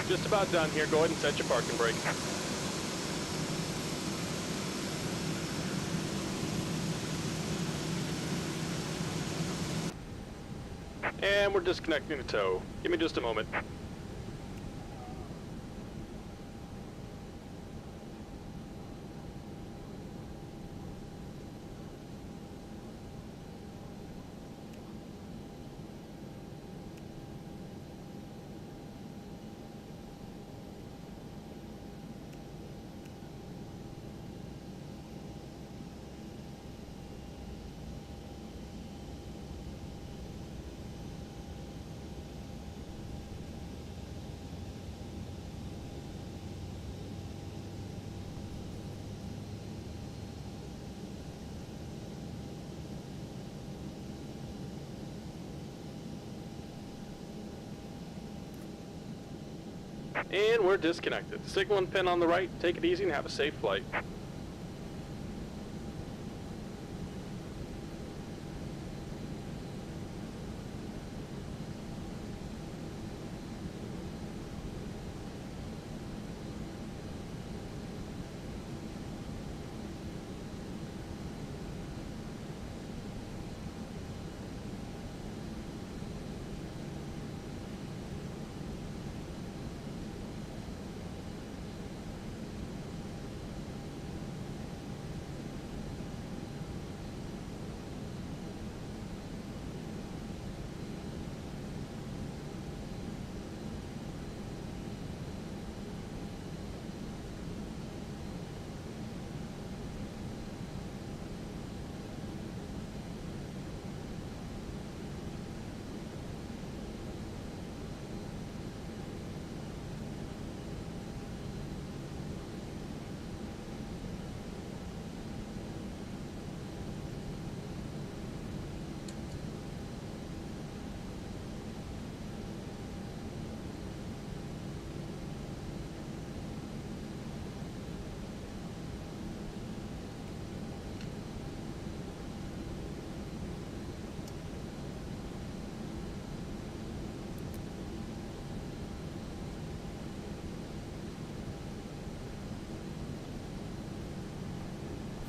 Just about done here. Go ahead and set your parking brake. And we're disconnecting the tow. Give me just a moment. And we're disconnected. Signal and pin on the right. Take it easy and have a safe flight.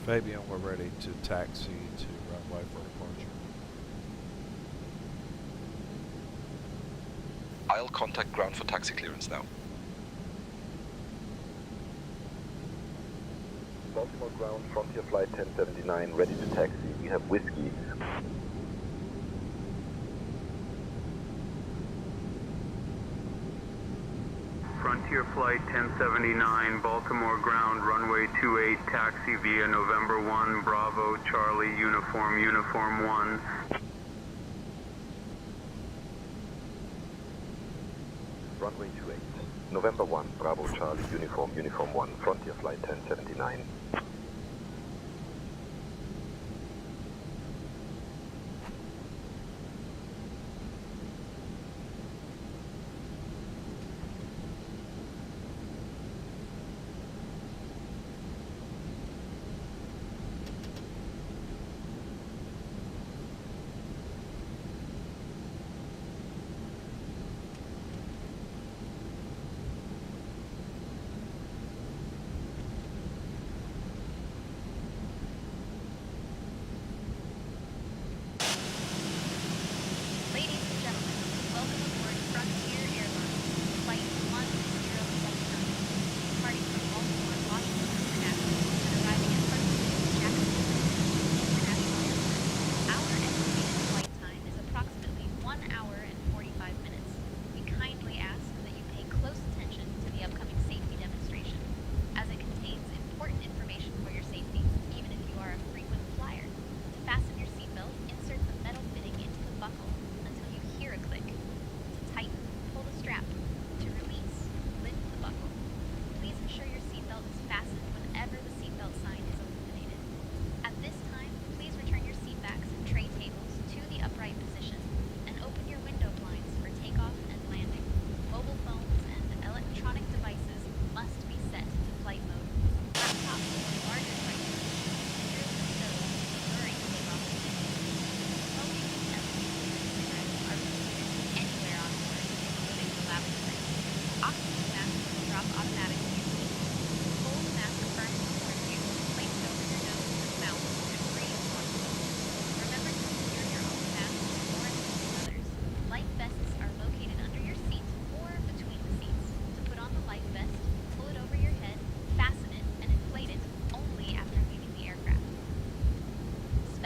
Fabian, we're ready to taxi to runway for departure. I'll contact ground for taxi clearance now. Baltimore ground, Frontier flight 1079, ready to taxi. We have whiskey. Frontier flight 1079, Baltimore ground, runway 28, taxi via November 1, Bravo, Charlie, uniform 1. Runway 28, November 1, Bravo, Charlie, uniform 1, Frontier flight 1079.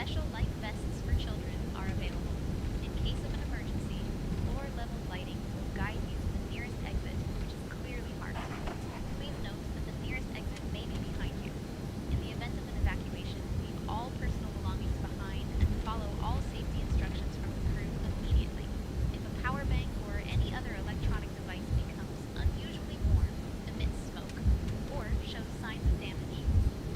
Special life vests for children are available. In case of an emergency, floor-level lighting will guide you to the nearest exit, which is clearly marked. Please note that the nearest exit may be behind you. In the event of an evacuation, leave all personal belongings behind and follow all safety instructions from the crew immediately. If a power bank or any other electronic device becomes unusually warm, emits smoke, or shows signs of damage,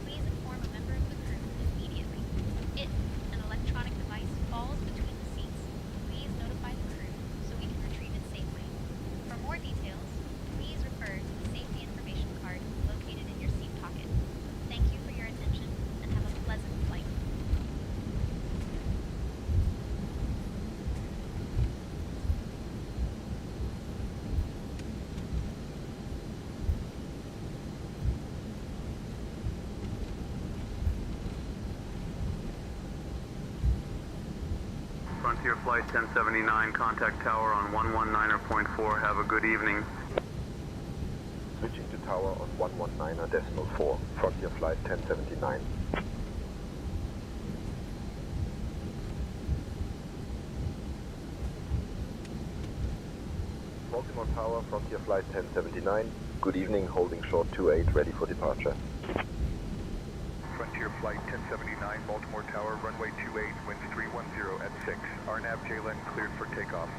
please inform a member of the crew immediately. If an electronic device falls between the seats, please notify the crew so we can retrieve it safely. For more details, please refer to the safety information card located in your seat pocket. Thank you for your attention and have a pleasant flight. Frontier Flight 1079, contact tower on 119.4. Have a good evening. Switching to tower on 119.4. Frontier Flight 1079. Baltimore Tower, Frontier Flight 1079. Good evening, holding short 28, ready for departure. Frontier Flight 1079, Baltimore Tower, runway 28, winds 310 at 6. RNAV JLEN cleared for takeoff.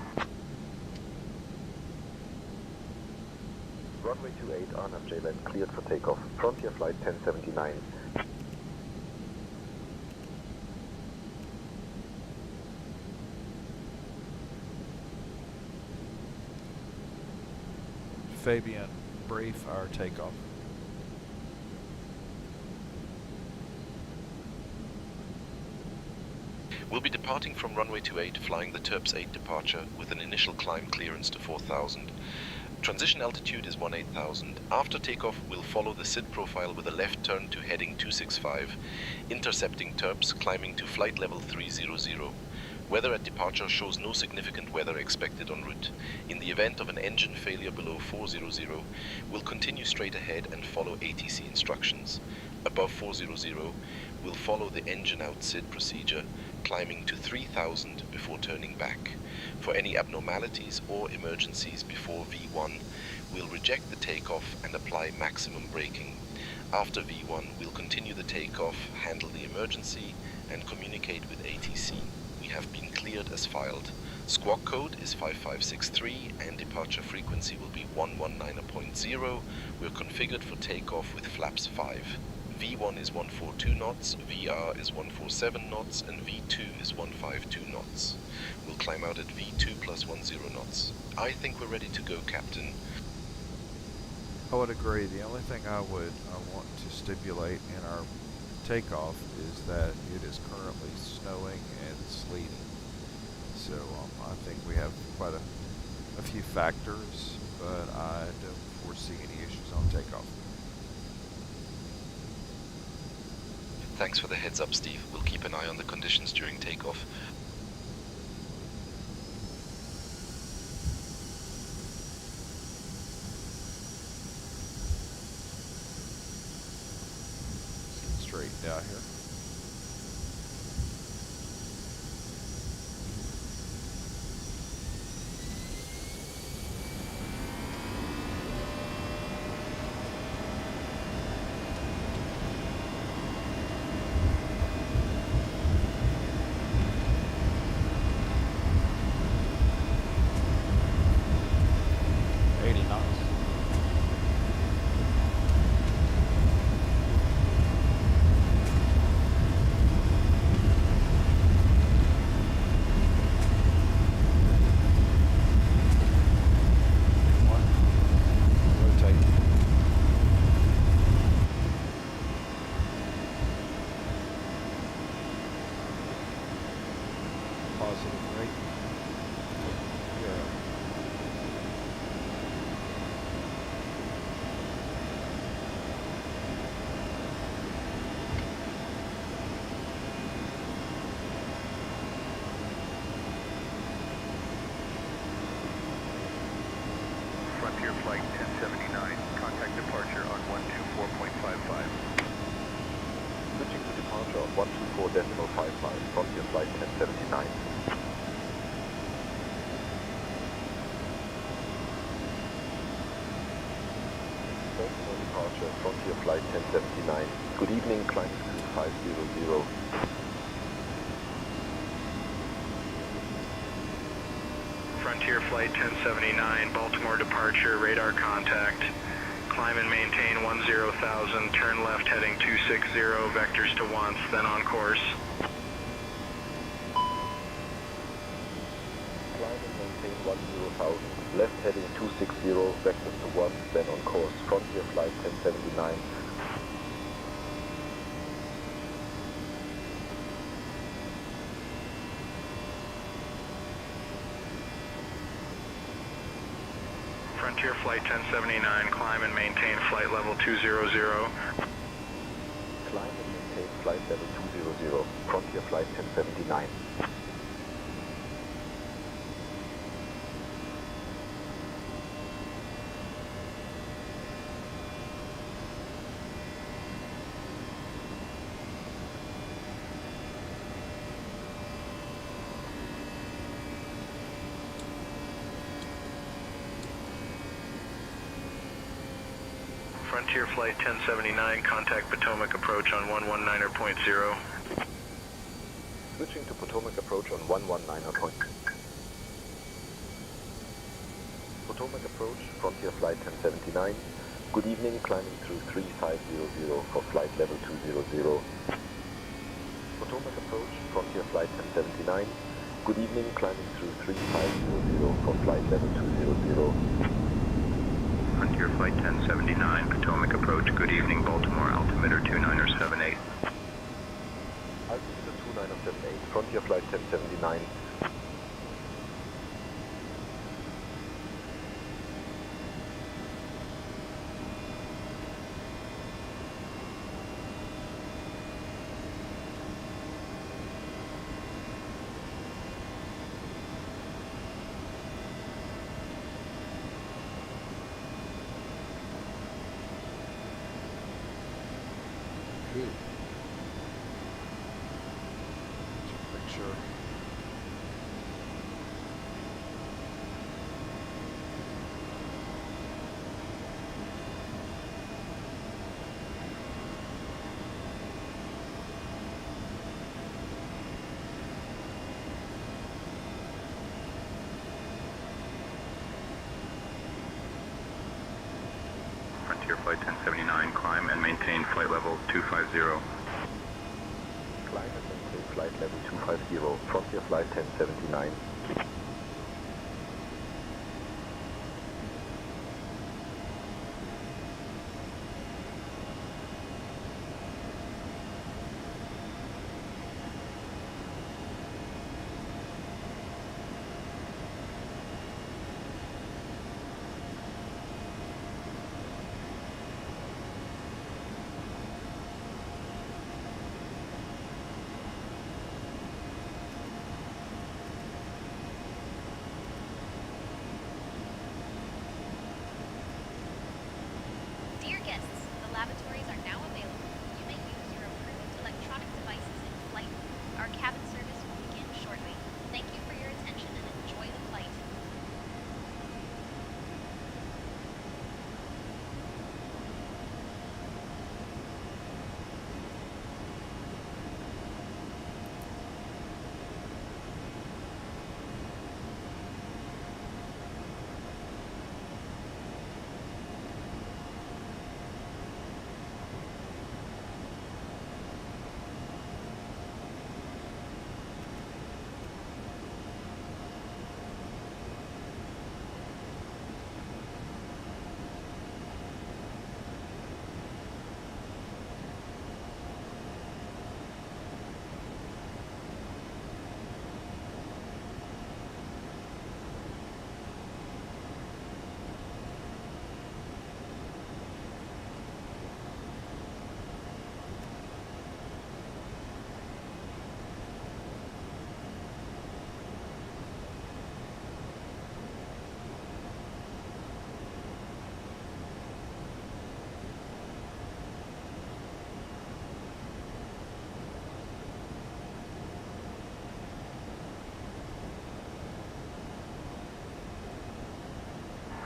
Runway 28, RNAV JLEN cleared for takeoff. Frontier Flight 1079. Fabian, brief our takeoff. We'll be departing from runway 28, flying the TERPS 8 departure with an initial climb clearance to 4,000. Transition altitude is 18,000. After takeoff, we'll follow the SID profile with a left turn to heading 265, intercepting TERPS, climbing to flight level 300. Weather at departure shows no significant weather expected en route. In the event of an engine failure below 400, we'll continue straight ahead and follow ATC instructions. Above 400, we'll follow the engine out SID procedure, climbing to 3,000 before turning back. For any abnormalities or emergencies before V1, we'll reject the takeoff and apply maximum braking. After V1, we'll continue the takeoff, handle the emergency, and communicate with ATC. We have been cleared as filed. Squawk code is 5563 and departure frequency will be 119.0. We're configured for takeoff with flaps 5. V1 is 142 knots, VR is 147 knots, and V2 is 152 knots. We'll climb out at V2 plus 10 knots. I think we're ready to go, Captain. I would agree. The only thing I want to stipulate in our takeoff is that it is currently snowing and sleeting. So I think we have quite a few factors, but I don't foresee any issues on takeoff. Thanks for the heads up, Steve. We'll keep an eye on the conditions during takeoff. Straight down here. Frontier Flight 1079, contact departure on 124.55. Switching to departure on 4.55, Frontier Flight 1079. Terminal departure, Frontier Flight 1079. Good evening, climbing to 500. Frontier Flight 1079, Baltimore departure, radar contact. Climb and maintain 10,000, turn left heading 260, vectors to once, then on course. Climb and maintain 10,000, left heading 260, vectors to once, then on course. Frontier Flight 1079. Frontier Flight 1079, climb and maintain flight level 200. Climb and maintain flight level 200, Frontier Flight 1079. Frontier Flight 1079, contact Potomac approach on 119.0. Switching to Potomac approach on 119 point. Potomac approach, Frontier Flight 1079. Good evening, climbing through 3500 for flight level 200. Potomac approach, Frontier Flight 1079. Good evening, climbing through 3500 for flight level 200. Frontier Flight 1079, Potomac approach, good evening, Baltimore, altimeter 2978. Altimeter 2978, Frontier Flight 1079. Make sure. Frontier Flight 1079, climb and maintain flight level 250. Climb and maintain flight level 250, Frontier Flight 1079.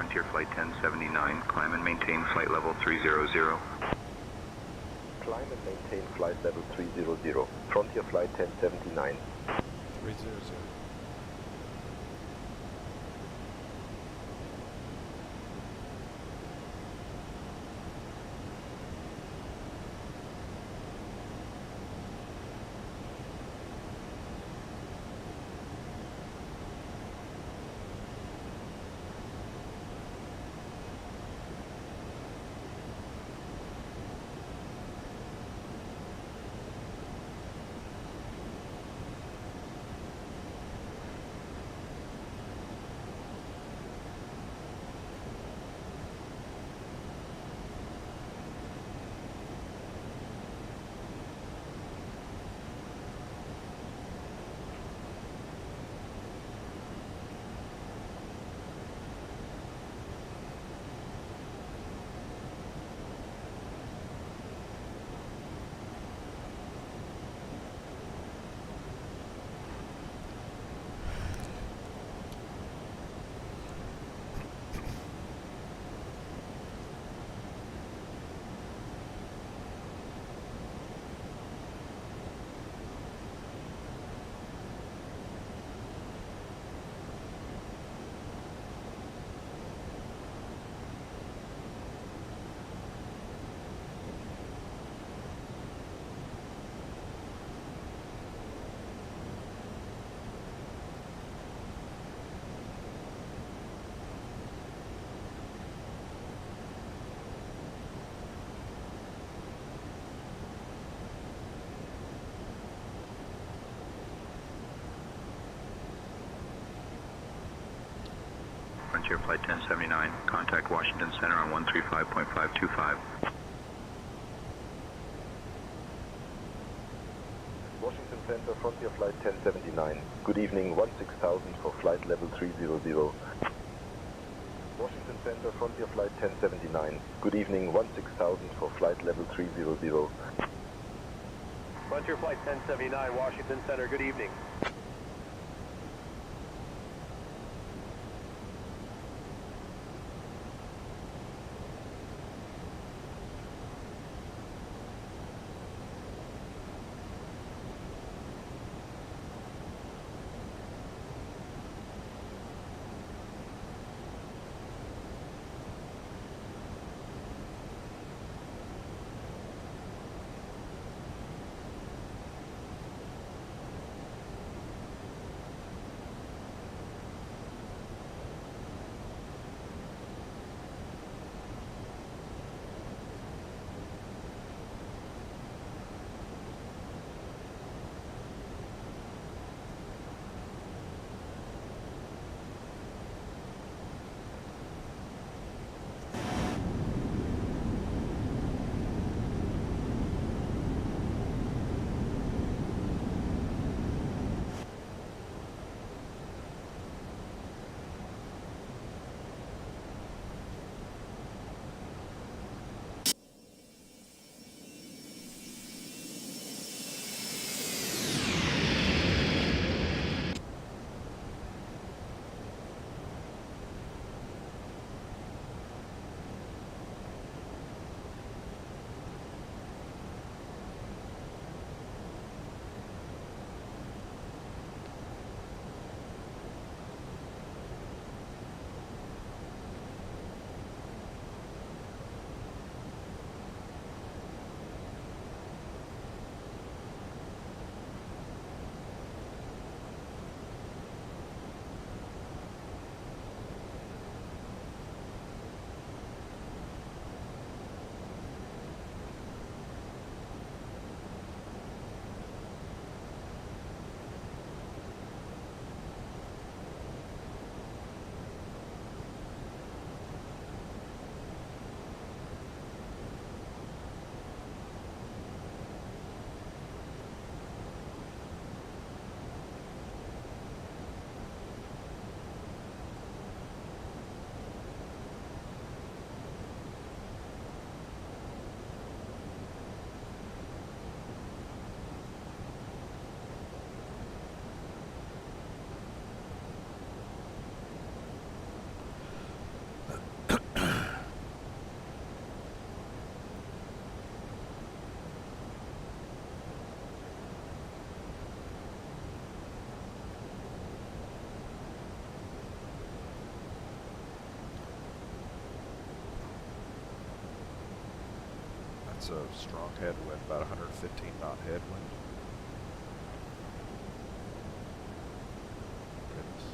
Frontier Flight 1079, climb and maintain flight level 300. Climb and maintain flight level 300. Frontier Flight 1079. 300. Frontier Flight 1079, contact Washington Center on 135.525. Washington Center, Frontier Flight 1079. Good evening, 16,000 for flight level 300. Washington Center, Frontier Flight 1079. Good evening, 16,000 for flight level 300. Frontier Flight 1079, Washington Center, good evening. That's a strong headwind, about 115 knot headwind. Goodness.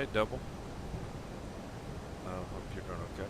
Hey, Double. Hope you're doing okay.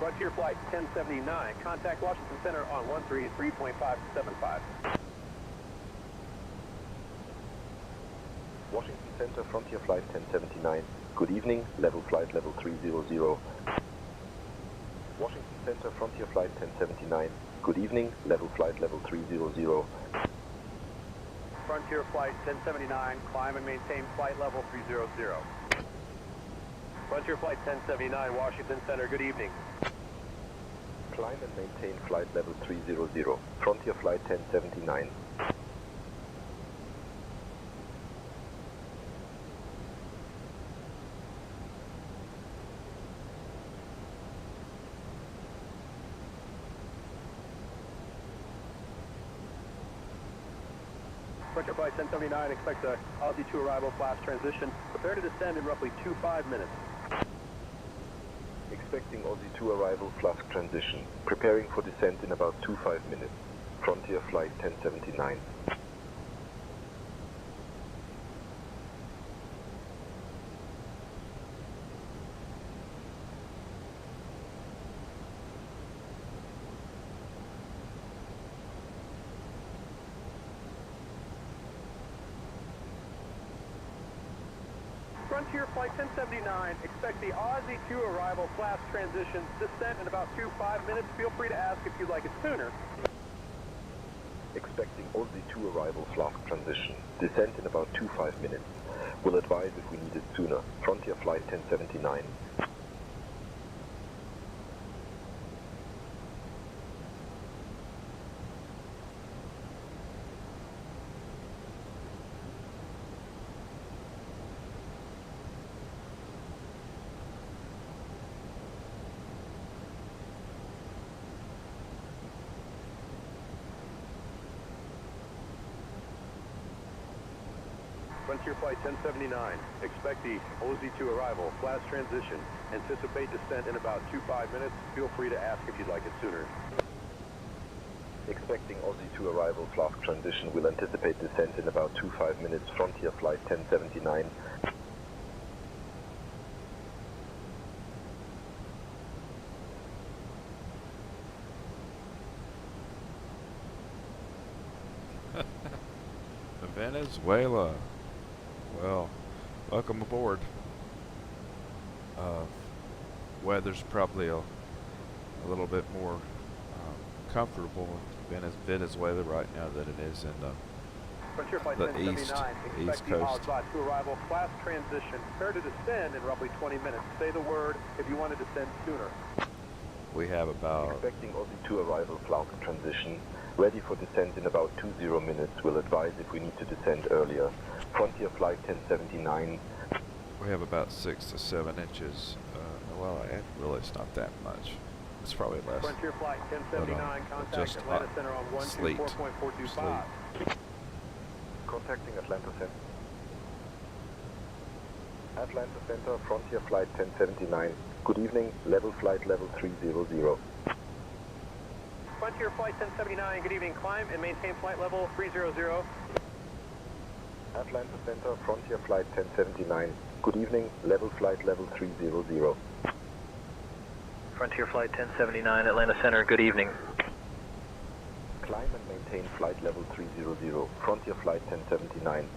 Frontier Flight 1079, contact Washington Center on 133.575. Washington Center, Frontier Flight 1079. Good evening, level flight level 300. Washington Center, Frontier Flight 1079. Good evening, level flight level 300. Frontier Flight 1079, climb and maintain flight level 300. Frontier Flight 1079, Washington Center, good evening. Climb and maintain flight level 300. Frontier Flight 1079. Frontier Flight 1079, expect a Aussie 2 arrival, flash transition. Prepare to descend in roughly 25 minutes. Expecting Aussie 2 arrival, flask transition. Preparing for descent in about 25 minutes. Frontier Flight 1079. Frontier Flight 1079, expect the Aussie 2 arrival, flash transition, descent in about 25 minutes. Feel free to ask if you'd like it sooner. Expecting Aussie 2 arrival, flask transition. Descent in about 25 minutes. Will advise if we need it sooner. Frontier Flight 1079. Frontier Flight 1079, expect the Aussie 2 arrival, flash transition. Anticipate descent in about 25 minutes. Feel free to ask if you'd like it sooner. Expecting Aussie 2 arrival, flask transition. Will anticipate descent in about 25 minutes. Frontier Flight 1079. Venezuela. Well, welcome aboard. Weather's probably a little bit more comfortable in Venezuela right now than it is in Frontier Flight the 1079, East expect the Coast. Aussie 2 arrival, flash transition. Prepare to descend in roughly 20 minutes. Say the word if you want to descend sooner. We have about Expecting Aussie 2 arrival, flask transition. Ready for descent in about 20 minutes. Will advise if we need to descend earlier. Frontier Flight 1079. we have about 6 to 7 inches. Well, really, it's not that much. It's probably less. Frontier Flight 1079, contact just Atlanta hot Center on sleet. 124.425. Contacting Atlanta Center. Atlanta Center, Frontier Flight 1079. Good evening, level flight level 300. Frontier Flight 1079, good evening. Climb and maintain flight level 300. Atlanta Center, Frontier Flight 1079. Good evening, level flight level 300. Frontier Flight 1079, Atlanta Center, good evening. Climb and maintain flight level 300. Frontier Flight 1079.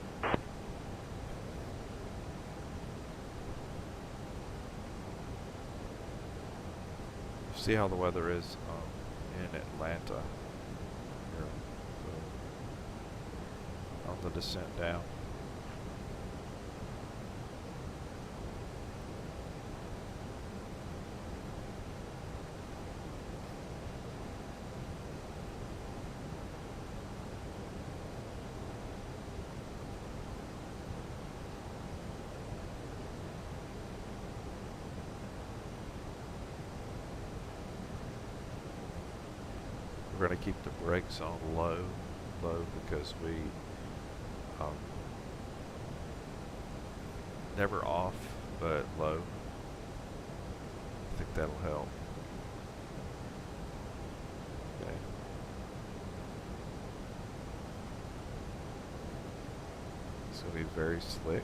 See how the weather is in Atlanta here, so on the descent down. We're going to keep the brakes on low because we never off, but low. I think that'll help. Okay. It's going to be very slick.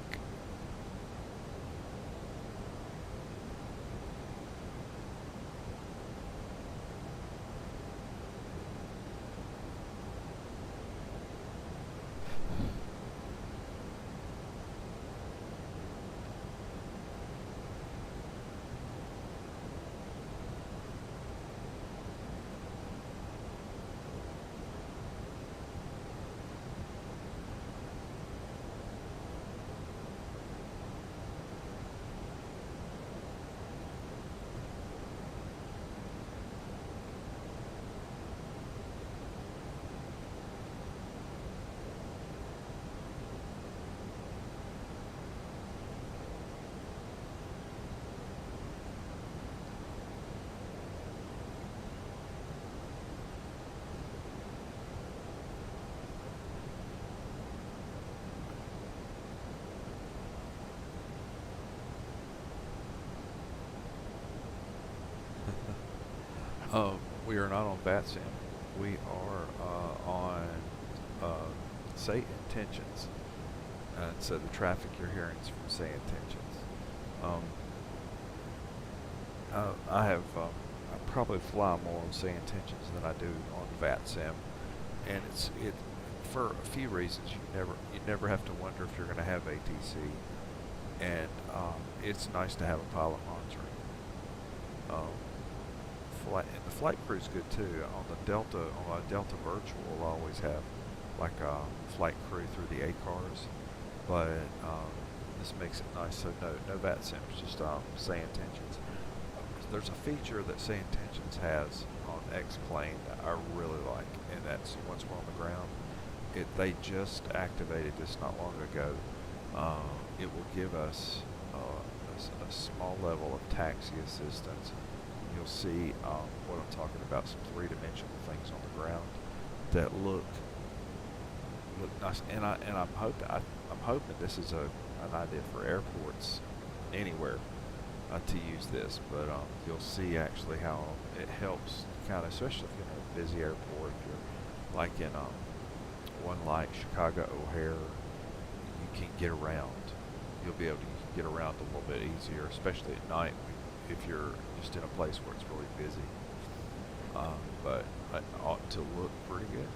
We are not on VATSIM. We are on Say Intentions. And so the traffic you're hearing is from Say Intentions. I probably fly more on Say Intentions than I do on VATSIM, and it's for a few reasons. You never have to wonder if you're going to have ATC, and it's nice to have a pilot monitoring. The flight crew's good too. On a Delta Virtual, we'll always have like a flight crew through the ACARs, but this makes it nice. So no VATSIM, just Say Intentions. There's a feature that Say Intentions has on Xplane that I really like, and that's once we're on the ground. They just activated this not long ago. It will give us a small level of taxi assistance. You'll see what I'm talking about, some three-dimensional things on the ground that look nice. And I'm hoping this is an idea for airports anywhere to use this. But you'll see actually how it helps, kind of, especially if you're in a busy airport. If you're like in one like Chicago O'Hare, you can get around. You'll be able to get around a little bit easier, especially at night if you're just in a place where it's really busy. But it ought to look pretty good.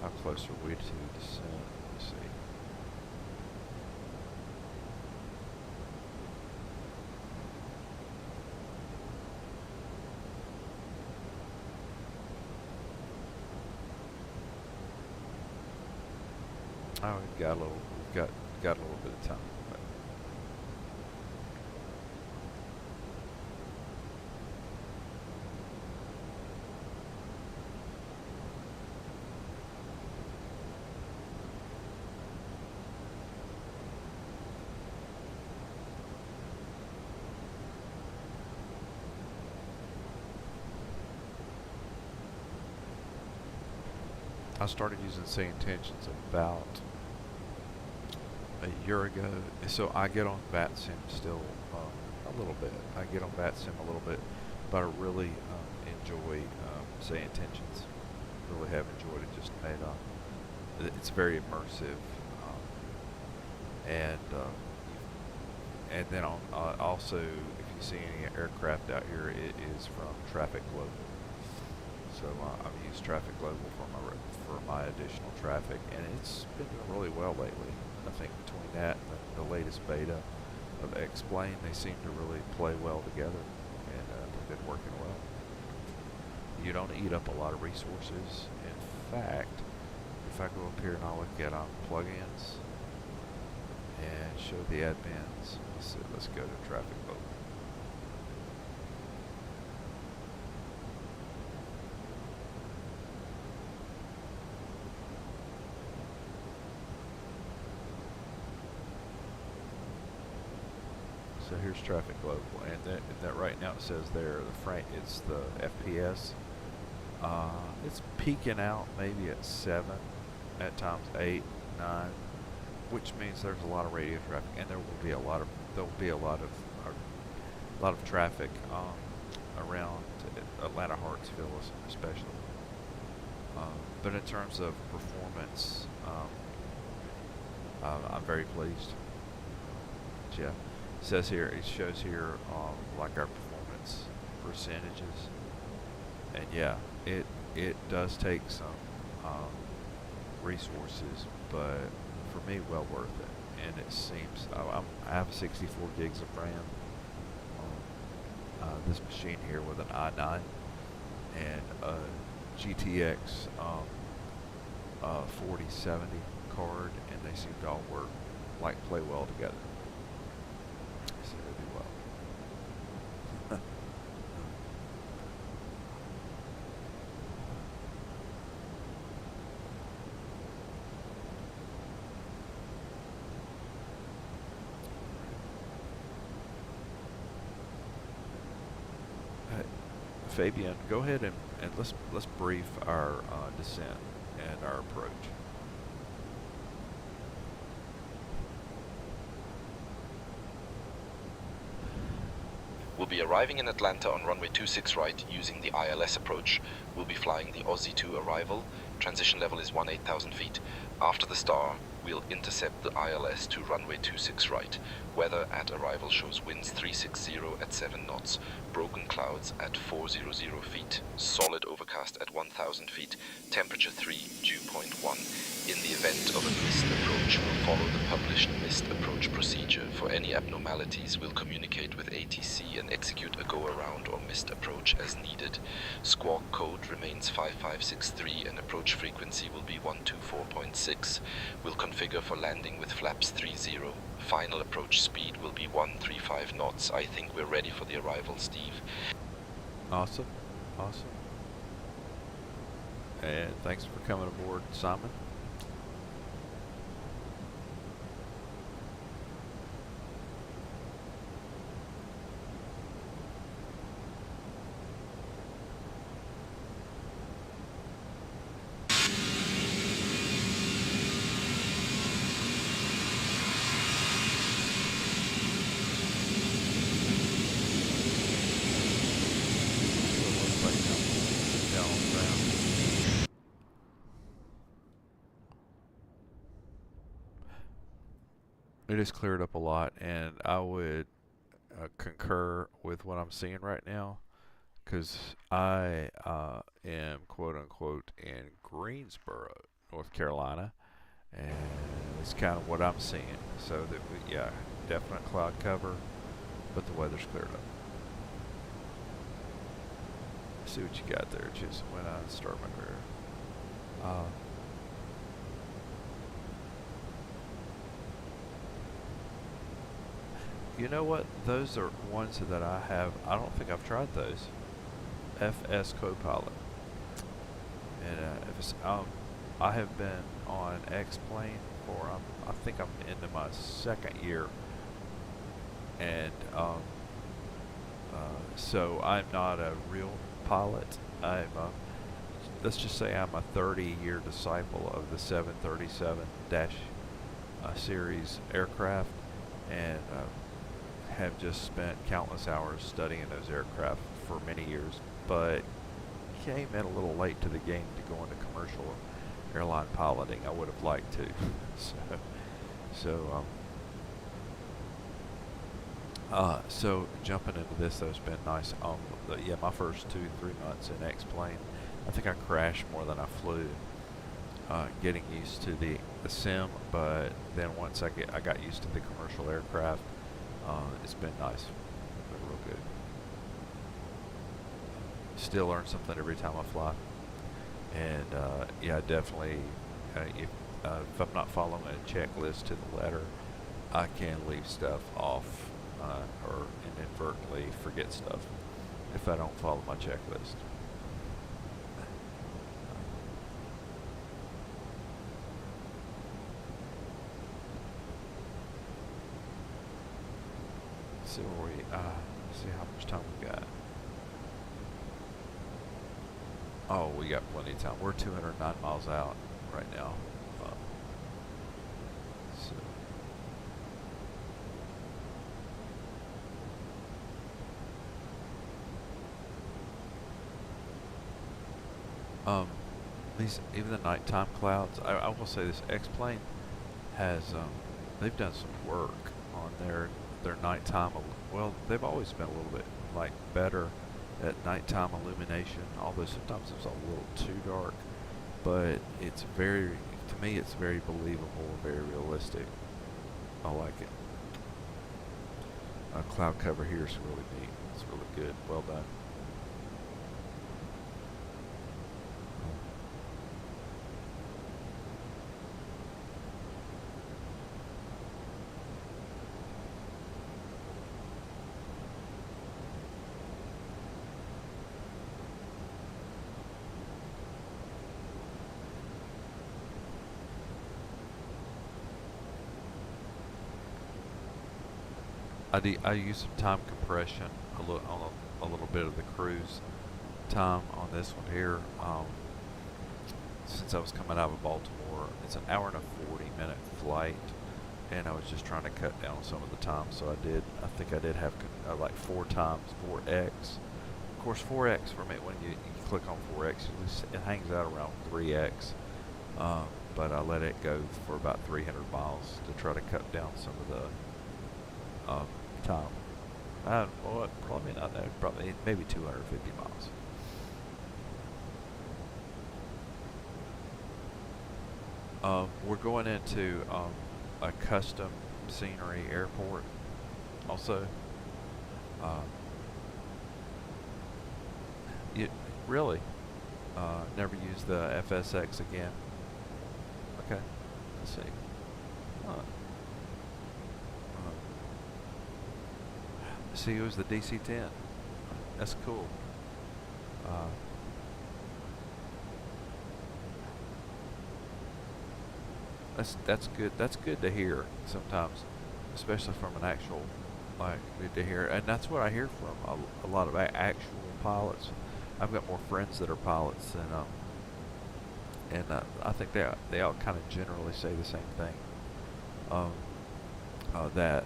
How close are we to descent? Let's see. Oh, we've got a little bit of time. But I started using Say Intentions about a year ago, so I get on VATSIM still a little bit. I get on VATSIM a little bit, but I really enjoy Say Intentions. Really have enjoyed it. Just made it's very immersive, and then also, if you see any aircraft out here, it is from Traffic Global. So I've used Traffic Global for my additional traffic, and it's been doing really well lately. I think between that and the latest beta of Xplane, they seem to really play well together, and they've been working well. You don't eat up a lot of resources. In fact, if I go up here and I look at plugins and show the admins, let's go to Traffic Global. So here's Traffic Global, and that right now it says there it's the FPS. It's peaking out maybe at 7, at times 8, 9, which means there's a lot of radio traffic, and there will be a lot of traffic around Atlanta Hartsville especially. But in terms of performance, I'm very pleased. Yeah. It shows here like our performance percentages, and yeah, it does take some resources, but for me, well worth it. And it seems I have 64 gigs of RAM on this machine here with an i9 and a GTX 4070 card, and they seem to all play well together. So they do well. Fabian, go ahead and let's brief our descent and our approach. be arriving in Atlanta on runway 26 right using the ILS approach. We'll be flying the OZ2 arrival. Transition level is 18,000 feet. After the star, we'll intercept the ILS to runway 26 right. Weather at arrival shows winds 360 at 7 knots, broken clouds at 400 feet, solid overcast at 1,000 feet, temperature 3, dew point 1. In the event of a missed approach, we'll follow the published missed approach procedure. For any abnormalities, we'll communicate with ATC and execute a go-around or missed approach as needed. Squawk code remains 5563 and approach frequency will be 124.6. We'll configure for landing with flaps 30. Final approach speed will be 135 knots. I think we're ready for the arrival, Steve. Awesome. Awesome. And thanks for coming aboard, Simon. It has cleared up a lot, and I would concur with what I'm seeing right now, because I am quote-unquote in Greensboro, North Carolina, and it's kind of what I'm seeing. So that yeah, definite cloud cover, but the weather's cleared up. See what you got there, just when I start my career. You know what? Those are ones that I have. I don't think I've tried those. FS Copilot. And if it's, I have been on Xplane for I think I'm into my second year, and so I'm not a real pilot. I'm let's just say I'm a 30-year disciple of the 737 series aircraft, and have just spent countless hours studying those aircraft for many years, but came in a little late to the game to go into commercial airline piloting. I would have liked to. So jumping into this, though, has been nice. Yeah, my first 2-3 months in Xplane, I think I crashed more than I flew, getting used to the sim, but then once I got used to the commercial aircraft, it's been nice. Been real good. Still learn something every time I fly. And yeah, definitely, if I'm not following a checklist to the letter, I can leave stuff off or inadvertently forget stuff if I don't follow my checklist. See where we see how much time we got. Oh, we got plenty of time. We're 209 miles out right now. These, even the nighttime clouds, I will say this, Xplane has they've done some work on their nighttime. Well, they've always been a little bit like better at nighttime illumination, although sometimes it's a little too dark, but it's very, to me, it's very believable, very realistic. I like it. Cloud cover here is really neat. It's really good. Well done. I use some time compression on a little bit of the cruise time on this one here. Since I was coming out of Baltimore, it's an hour and a 40-minute flight and I was just trying to cut down some of the time. So I think I did have like 4 times 4x. Of course, 4x for me, when you click on 4x, it hangs out around 3x. But I let it go for about 300 miles to try to cut down some of the time. Well, probably not that. Probably maybe 250 miles. We're going into a custom scenery airport also. You really never use the FSX again. Okay, let's see. See, it was the DC-10. That's cool. That's good. That's good to hear sometimes, especially from an actual, like, good to hear. And that's what I hear from a lot of actual pilots. I've got more friends that are pilots, and I think they all kind of generally say the same thing. That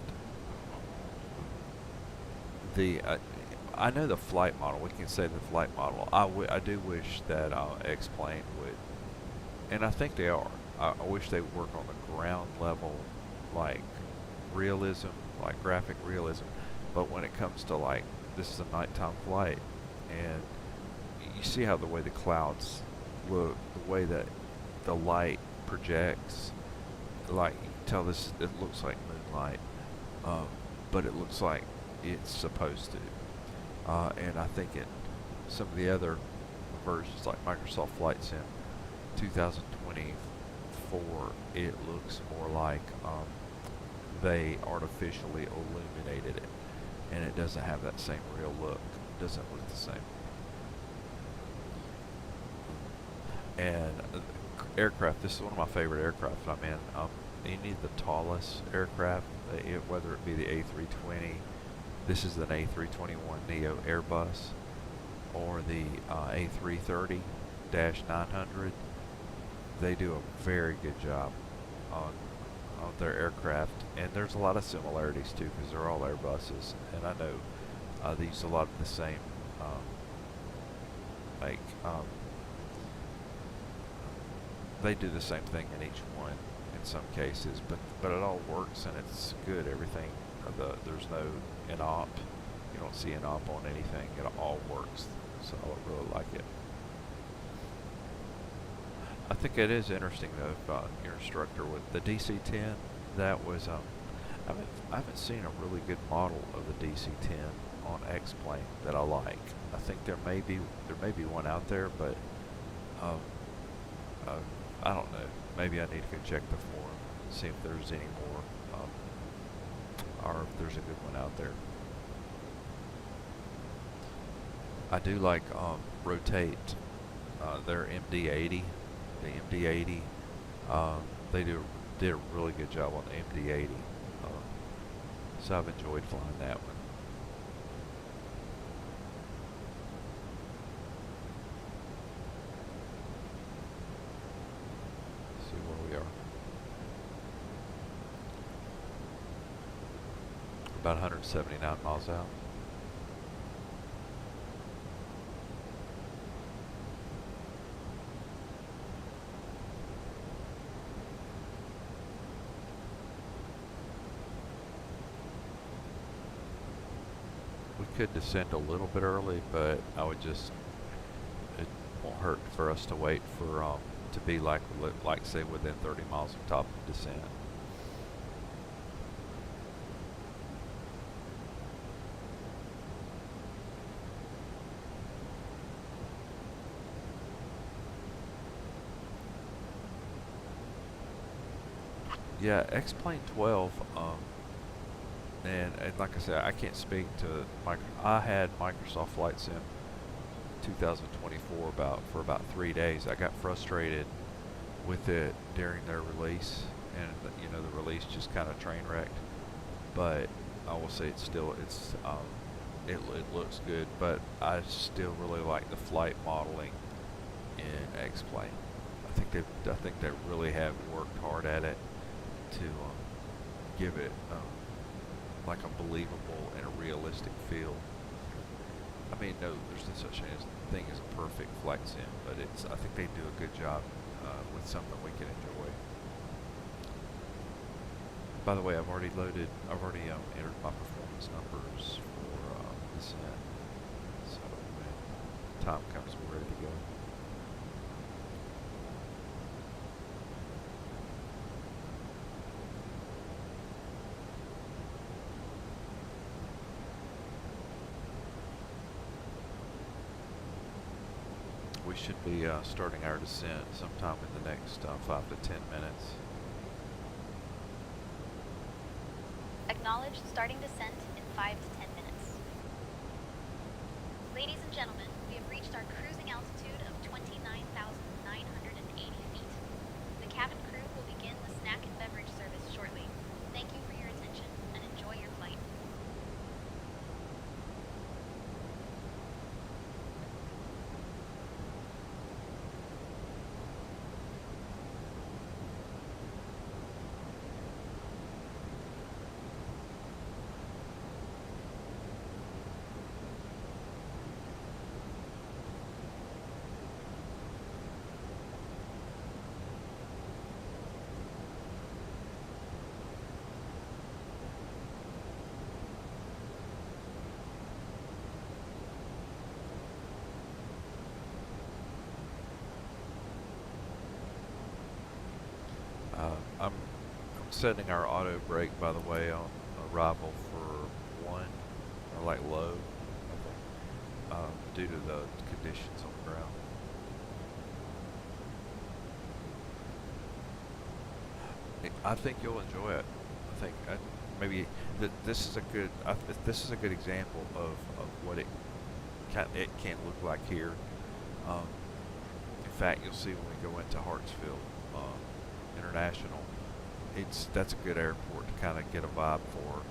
I know the flight model. We can say the flight model. I do wish that Xplane would, and I think they are. I wish they would work on the ground level, like realism, like graphic realism. But when it comes to, like, this is a nighttime flight, and you see how the way the clouds look, the way that the light projects, like, you can tell this, it looks like moonlight, but it looks like it's supposed to. And I think in some of the other versions, like Microsoft Flight Sim 2024, it looks more like they artificially illuminated it, and it doesn't have that same real look. It doesn't look the same. And aircraft, this is one of my favorite aircraft I'm in. You need the Toliss aircraft, whether it be the A320, this is an A321neo Airbus, or the A330-900. They do a very good job on their aircraft, and there's a lot of similarities too, because they're all Airbuses, and I know they use a lot of the same they do the same thing in each one in some cases, but it all works and it's good. Everything, there's no in-op, you don't see in-op on anything. It all works, so I really like it. I think it is interesting though, your instructor with the DC-10. That was I haven't seen a really good model of the DC-10 on Xplane that I like. I think there may be one out there, but I don't know. Maybe I need to go check the forum and see if there's any more, or if there's a good one out there. I do like Rotate, their MD-80. The MD-80, they did a really good job on the MD-80. So I've enjoyed flying that one. Let's see where we are. About 179 miles out. Could descend a little bit early, but I would just, it won't hurt for us to wait for to be like say within 30 miles of top of descent. Yeah, Xplane 12, and like I said, I can't speak to I had Microsoft Flight Sim 2024 for about 3 days. I got frustrated with it during their release, and you know, the release just kind of train wrecked. But I will say it looks good, but I still really like the flight modeling in Xplane. I think they really have worked hard at it give it like a believable and a realistic feel. I mean, no, there's no such thing as a perfect flight sim, but I think they do a good job with something we can enjoy. By the way, I've already entered my performance numbers for the sim, so when time comes, we're ready to go. We should be starting our descent sometime in the next 5 to 10 minutes. Acknowledge starting descent in 5 to 10 minutes. Ladies and gentlemen, we have reached our cruising altitude of 29,980 feet. The cabin crew will begin the snack and beverage service shortly. Thank you for your attention and enjoy your flight. I'm setting our auto brake, by the way, on arrival for 1, or like low, I think, due to the conditions on the ground. I think you'll enjoy it. I think maybe this is a good example of what it can look like here. In fact, you'll see when we go into Hartsfield International, that's a good airport to kind of get a vibe for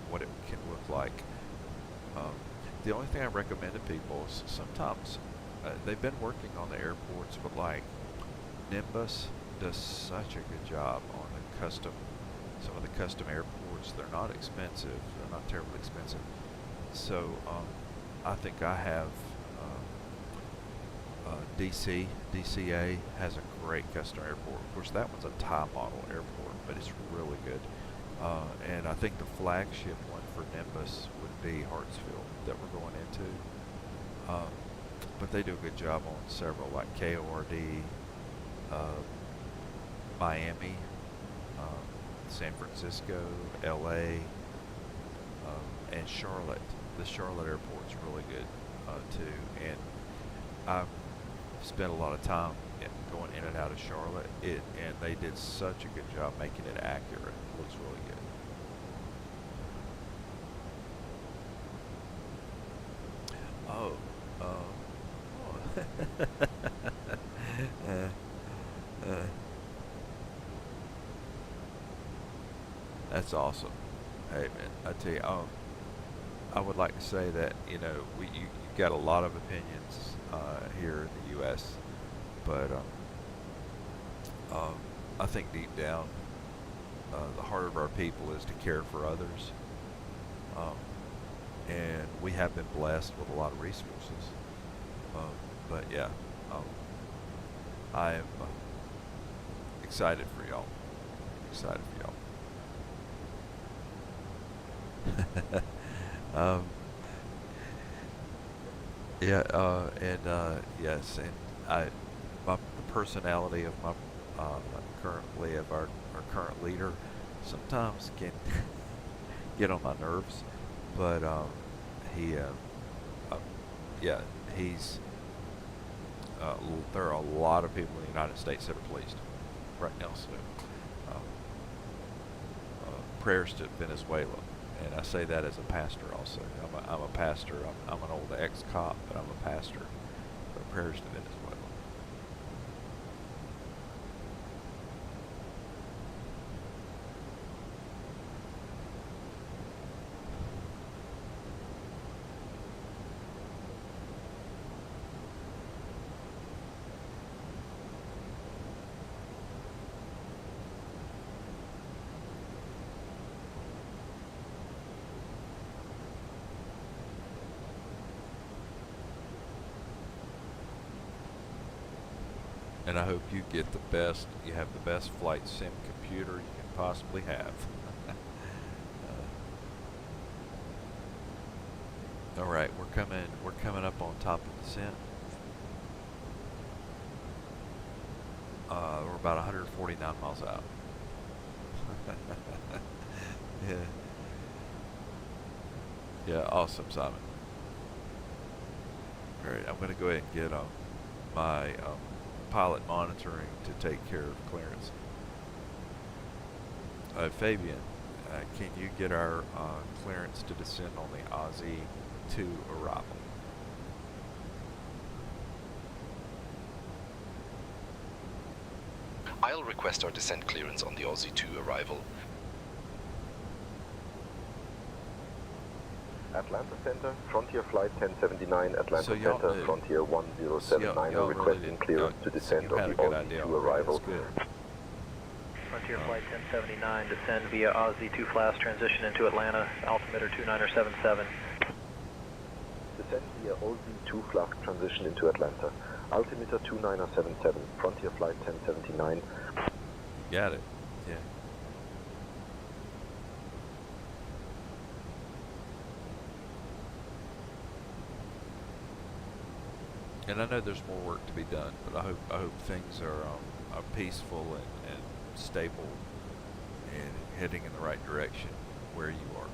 what it can look like. The only thing I recommend to people is sometimes they've been working on the airports, but like Nimbus does such a good job on some of the custom airports. They're not expensive. They're not terribly expensive. So I think I have DCA has a great custom airport. Of course, that one's a Thai model airport, but it's really good. And I think the flagship one for Nimbus would be Hartsfield that we're going into. But they do a good job on several, like KORD, Miami, San Francisco, LA, and Charlotte. The Charlotte airport's really good too. And I've spent a lot of time going in and out of Charlotte, and they did such a good job making it accurate. It looks really good. That's awesome. Hey man, I tell you, I would like to say that you got a lot of opinions here in the U.S., but I think deep down, the heart of our people is to care for others, and we have been blessed with a lot of resources. But yeah, I am excited for y'all. Excited for y'all. Yes, and the personality of our current leader sometimes can get on my nerves, but there are a lot of people in the United States that are pleased right now. So prayers to Venezuela. And I say that as a pastor also. I'm a pastor. I'm an old ex-cop, but I'm a pastor. So prayers to Venezuela. And I hope you get the best, you have the best flight sim computer you can possibly have. All right, we're coming up on top of descent. We're about 149 miles out. Yeah. Yeah, awesome, Simon. All right, I'm going to go ahead and get my pilot monitoring to take care of clearance. Fabian, can you get our clearance to descend on the Aussie 2 arrival? I'll request our descent clearance on the Aussie 2 arrival. Atlanta Center, Frontier Flight 1079, Atlanta Center, Frontier 1079 are requesting clearance to descend on the Aussie 2 arrival. Frontier Flight 1079, descend via Aussie 2 flash, transition into Atlanta, altimeter 2977. Descend via Aussie 2 flash, transition into Atlanta, altimeter 2977, Frontier Flight 1079. Got it, yeah. And I know there's more work to be done, but I hope things are peaceful and stable and heading in the right direction where you are.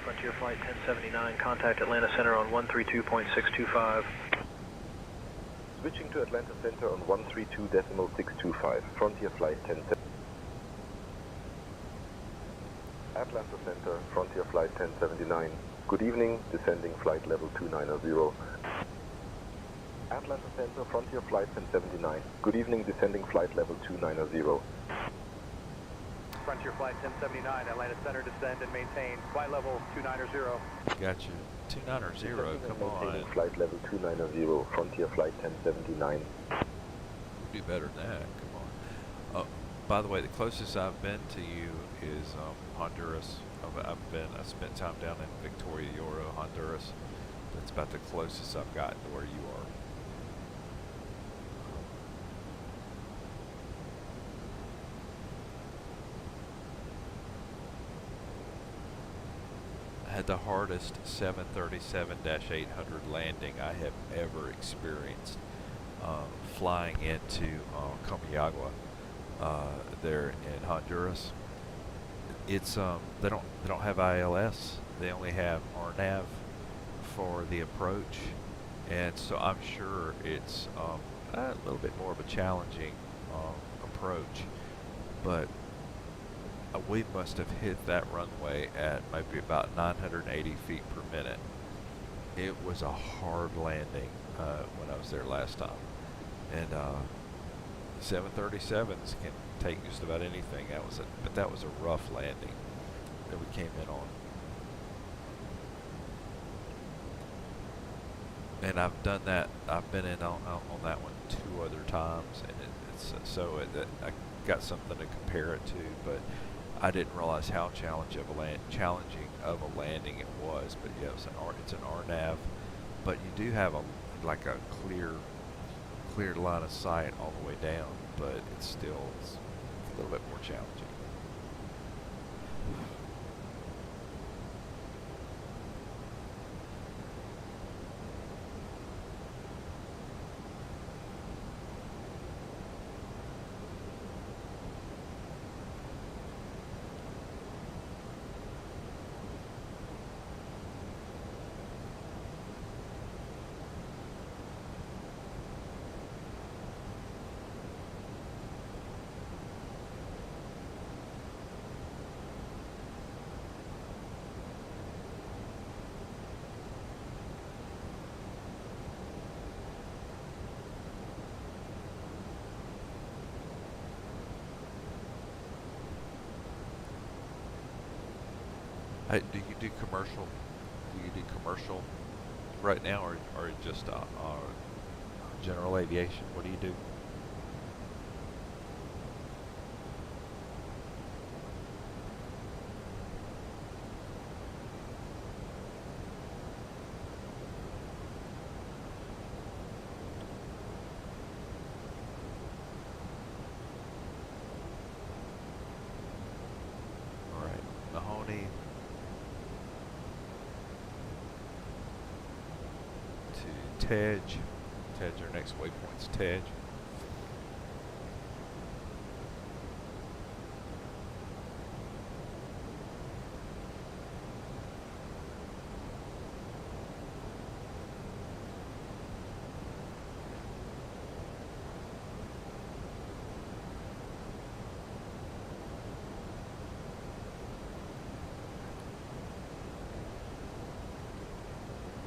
Frontier Flight 1079, contact Atlanta Center on 132.625. Switching to Atlanta Center on 132.625, Frontier Flight 1079. Atlanta Center, Frontier Flight 1079. Good evening, descending flight level 290. Atlanta Center, Frontier Flight 1079. Good evening, descending flight level 290. Frontier Flight 1079, Atlanta Center, descend and maintain flight level 290. Got you. 290, come on. Maintaining flight level 290, Frontier Flight 1079. Be better than that, come on. By the way, the closest I've been to you is Honduras. I spent time down in Victoria, Yoro, Honduras. That's about the closest I've gotten to where you are. I had the hardest 737-800 landing I have ever experienced, flying into Comayagua. There in Honduras. It's they don't have ILS. They only have RNAV for the approach, and so I'm sure it's a little bit more of a challenging approach. But we must have hit that runway at maybe about 980 feet per minute. It was a hard landing when I was there last time, and 737s can take just about anything. But that was a rough landing that we came in on. And I've done that. I've been in on that one 2 other times, and I got something to compare it to. But I didn't realize how challenging of a landing it was. But yeah, it's an RNAV, but you do have a clear line of sight all the way down, but it's a little bit more challenging. Hey, do you do commercial? Right now, or just general aviation? What do you do? Tej. Tej, our next waypoint's Tej.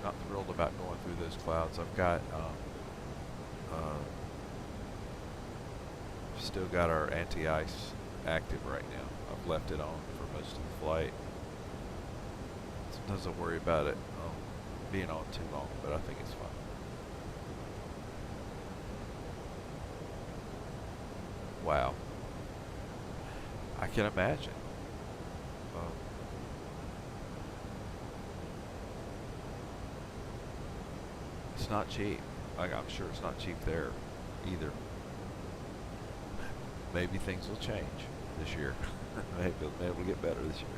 Not thrilled about going through those clouds. I've got still got our anti-ice active right now. I've left it on for most of the flight. Sometimes I worry about it being on too long, but I think it's fine. Wow. I can imagine. It's not cheap. I'm sure it's not cheap there either. Maybe things will change this year. Maybe it'll get better this year.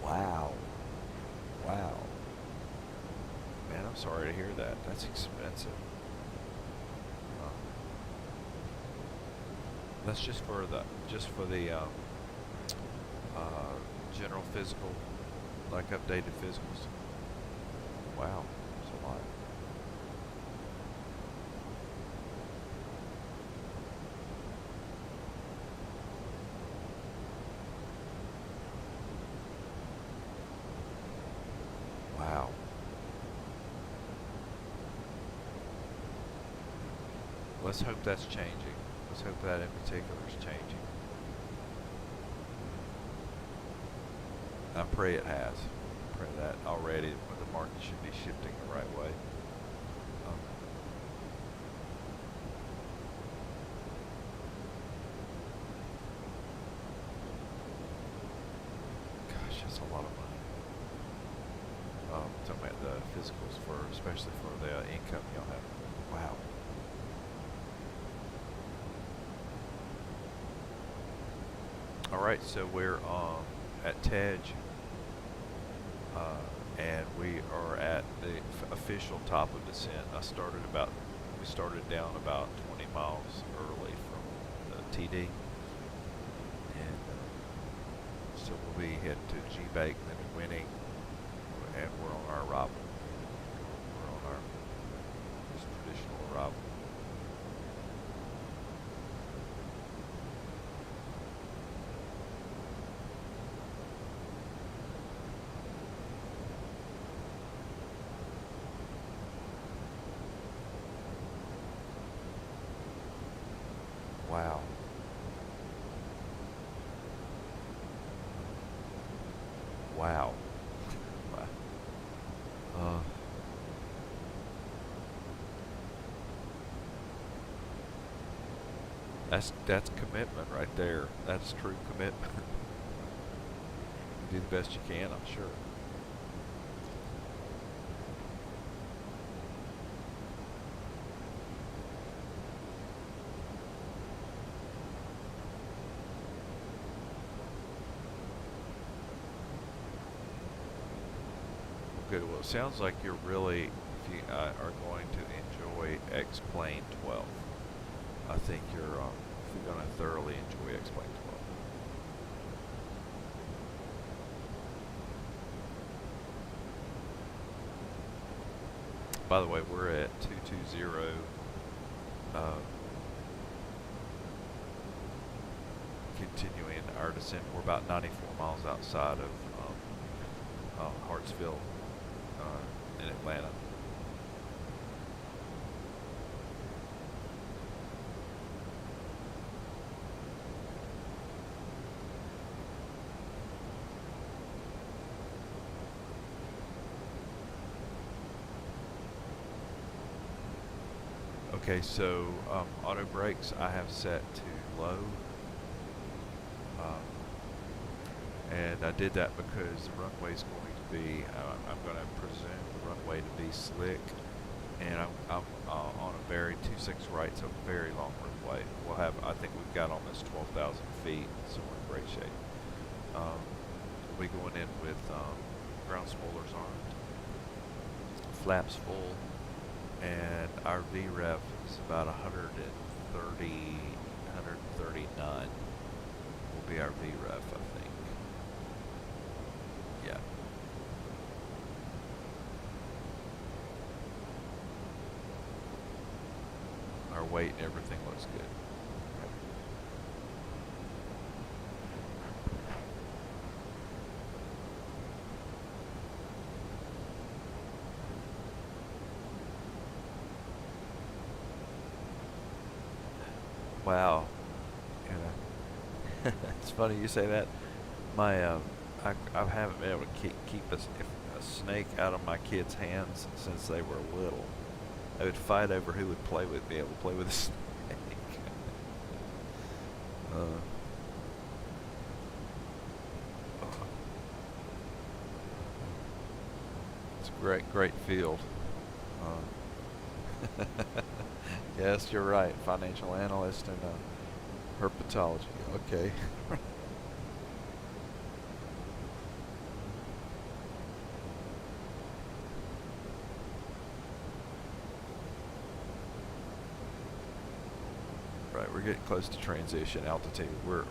Wow. Wow. Man, I'm sorry to hear that. That's expensive. That's just for the general physical, like updated physicals. Wow, that's a lot. Wow. Let's hope that's changing. Let's hope that in particular is changing. I pray it has. I pray that already the market should be shifting the right way. Gosh, that's a lot of money. Talking about the physicals especially for the income y'all have. Wow. Alright, so we're at Tej, and we are at the official top of descent. We started down about 20 miles early from the TD, and so we'll be heading to G-Bake, then Winning, and we're on our arrival. We're on our just traditional arrival. Wow. Wow. That's commitment right there. That's true commitment. Do the best you can, I'm sure. Good. Well, it sounds like you're really, if you are going to enjoy Xplane 12, I think you're going to thoroughly enjoy Xplane 12. By the way, we're at 220. Continuing our descent, we're about 94 miles outside of Hartsville. In Atlanta. Okay, so auto brakes I have set to low. And I did that because the runway is going to be, I'm going to presume the runway to be slick and I'm on a very 26 right, so very long runway. We'll have, I think we've got almost 12,000 feet, so we're in great shape. We'll be going in with ground spoilers armed, flaps full, and our VREF is about 130, 139 will be our VREF, I think. Yeah. Our weight and everything looks good. Wow. It's funny you say that. My I haven't been able to keep a snake out of my kids' hands since they were little. They would fight over who would be able to play with a snake. It's a great field. Yes, you're right. Financial analyst and herpetology. Okay. Right, we're getting close to transition altitude. We're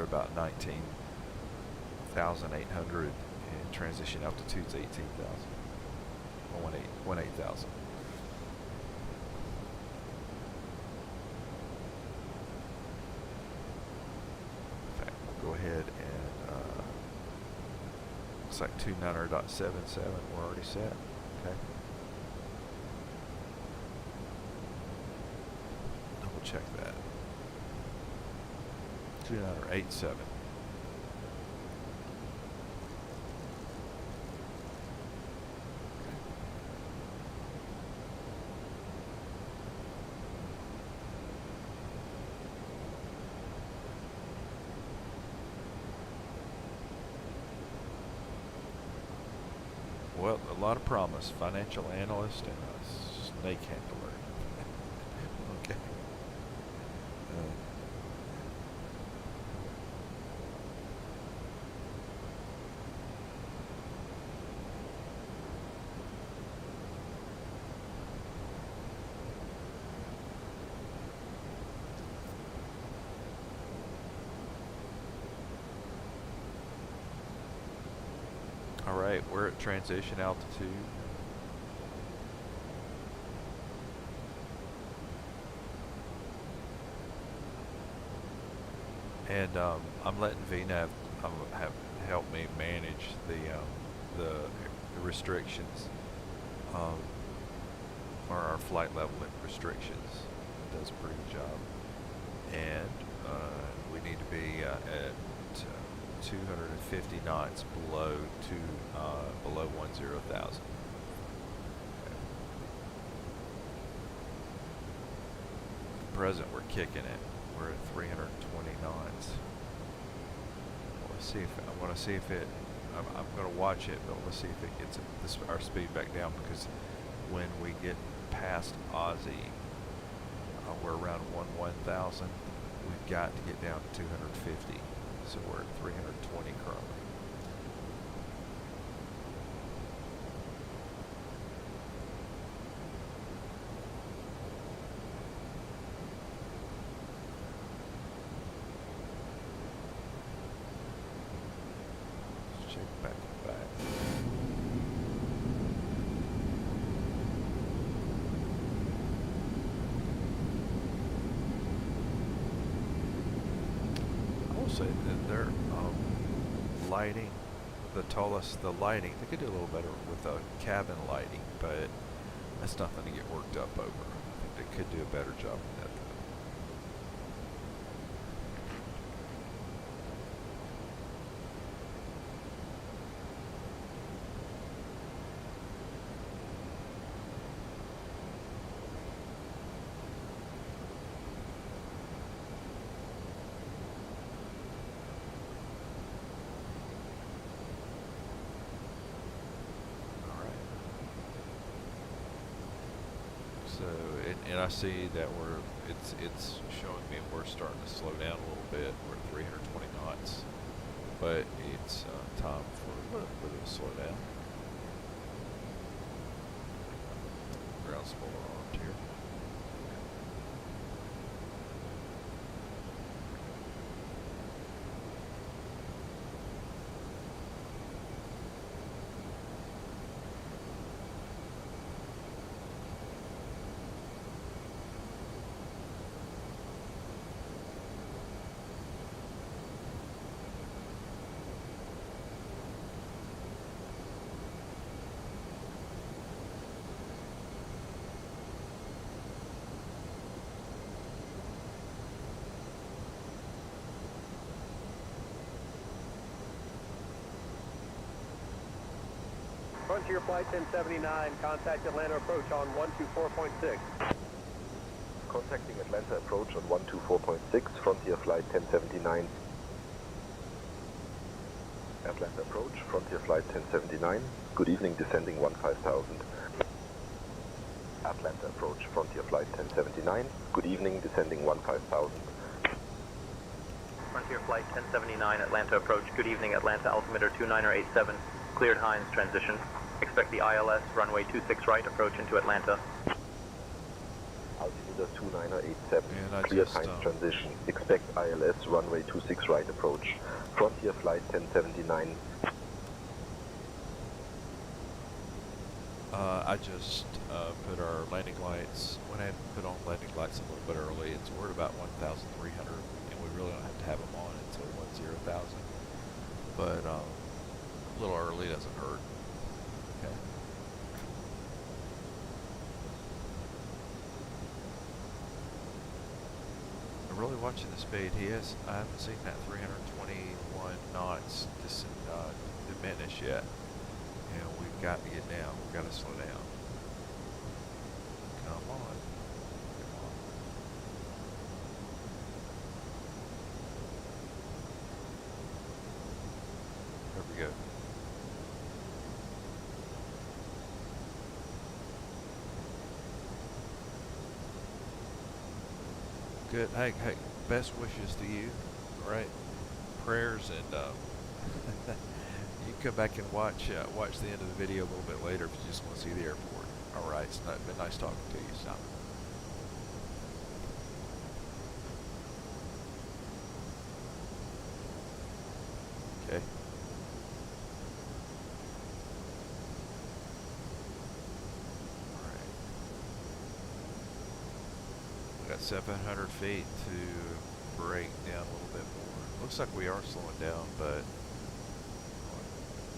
about 19,800, and transition altitude's 18,000. 18,000. Go ahead and looks like 29er.77 we're already set. Okay. Double check that. 29er.87. Well, a lot of promise. Financial analyst and a snake handler. Okay. Alright, we're at transition altitude. And I'm letting VNAV help me manage the restrictions, or our flight level restrictions. It does a pretty good job. And we need to be at 250 knots below 10,000. Okay. At present, we're kicking it. We're at 320 knots. Let's see if I want to see if it. I'm going to watch it, but let's see if it gets our speed back down, because when we get past Aussie, we're around 1,000. We've got to get down to 250. So we're at 320 currently. Let's check back and back. I will say that they're lighting, the Toliss, the lighting, they could do a little better with the cabin lighting, but that's nothing to get worked up over. I think they could do a better job with that. So, and I see that it's showing me we're starting to slow down a little bit. We're at 320 knots, but it's time for a little bit of a slow down. Ground spoiler armed here. Frontier Flight 1079, contact Atlanta approach on 124.6. Contacting Atlanta approach on 124.6, Frontier Flight 1079. Atlanta approach, Frontier Flight 1079. Good evening, descending 15,000. Atlanta approach, Frontier Flight 1079. Good evening, descending 15,000. Frontier Flight 1079, Atlanta approach. Good evening, Atlanta altimeter 2987. Cleared Hines transition. Expect the ILS runway 26 right approach into Atlanta. Altimeter 2987. And I Cleared just, Hines transition. Expect ILS runway 26 right approach. Frontier Flight 1079. I just put our landing lights, went ahead and put on landing lights a little bit early. We're at about 1,300, and we really don't have to have them on until 10,000. But a little early doesn't hurt. Okay. I'm really watching the speed. I haven't seen that 321 knots diminish yet. And we've got to get down. We've got to slow down. Come on. Come on. There we go. Good. Hey, best wishes to you. All right. Prayers, and you can come back and watch the end of the video a little bit later if you just want to see the airport. All right. It's been nice talking to you, Simon. Okay. All right. We got 700 feet to break down a little bit more. Looks like we are slowing down, but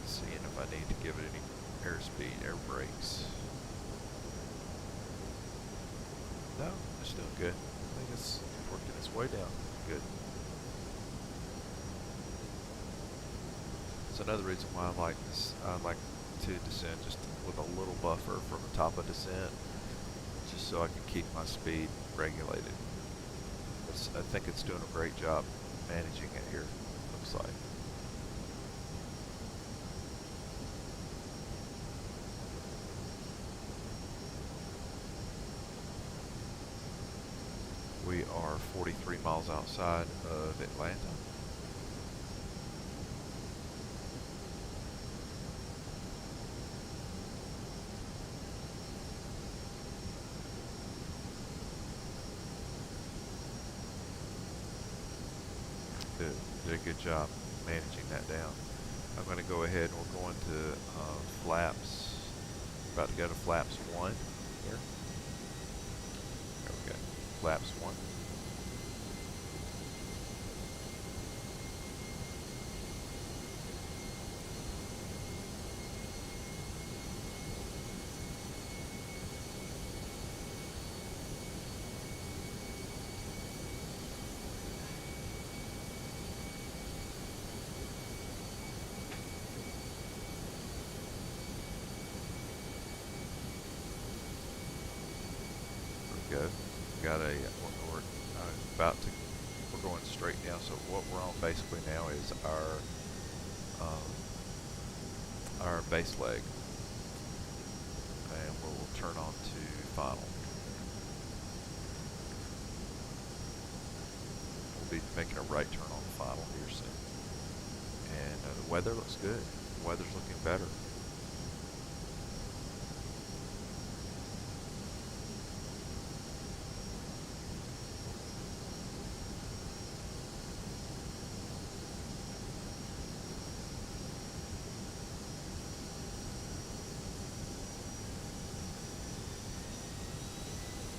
seeing if I need to give it any air brakes. No, it's doing good. I think it's working its way down. Good. It's another reason why I like this. I like to descend just with a little buffer from the top of descent, just so I can keep my speed regulated. I think it's doing a great job managing it here, looks like. We are 43 miles outside of Atlanta. Did a good job managing that down. I'm going to go ahead and we're going to flaps. About to go to flaps 1 here. There we go. Flaps 1. Go. Got we're going straight down. So what we're on basically now is our base leg, and we'll turn on to final. we'll be making a right turn on the final here soon. And the weather looks good. The weather's looking better.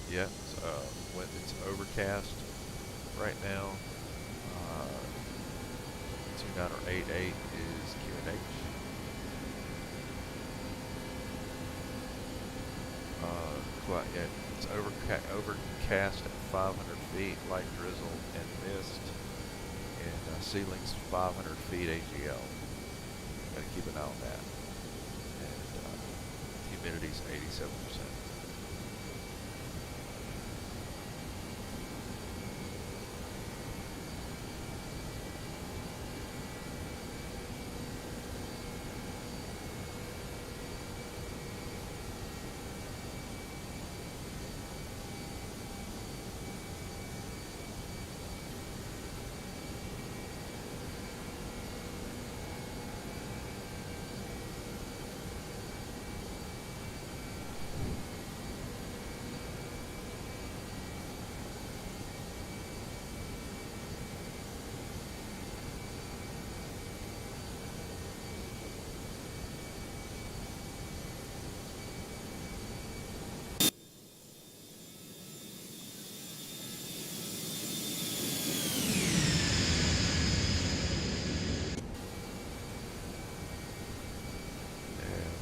Yeah, when it's overcast right now. 2988 is QNH. Yeah, it's overcast at 500 feet, light drizzle and mist, and ceilings 500 feet AGL. Gotta keep an eye on that. And humidity's 87%.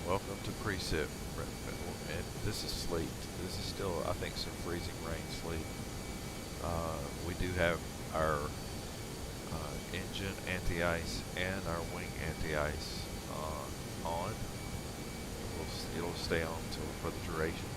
Welcome to precip, and this is sleet. This is still, I think, some freezing rain sleet. We do have our engine anti-ice and our wing anti-ice on. It'll stay on for the duration.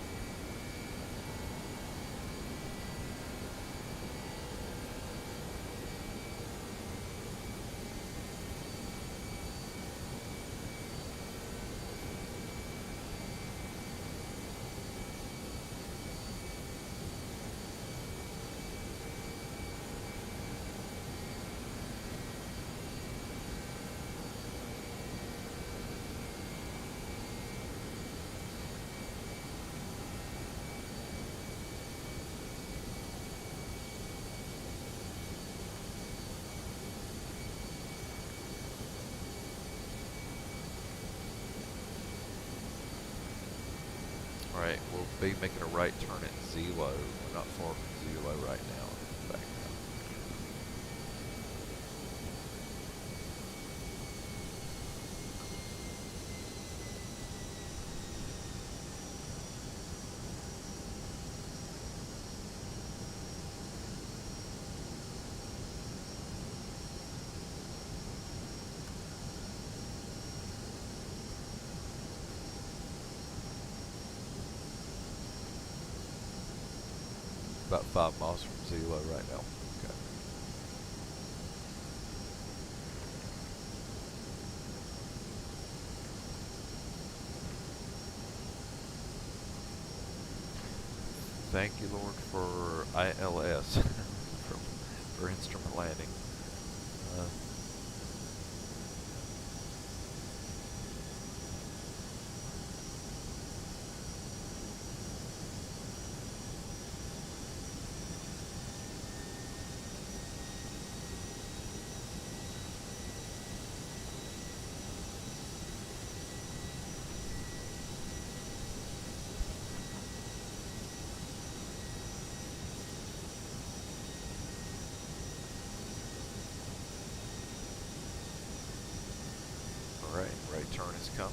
Alright, we'll be making a right turn at Zelo. We're not far from Zelo right now. Back now. About 5 miles from Zelo right now. Okay. Thank you, Lord, for ILS, for instrument landing. Alright, right turn is coming.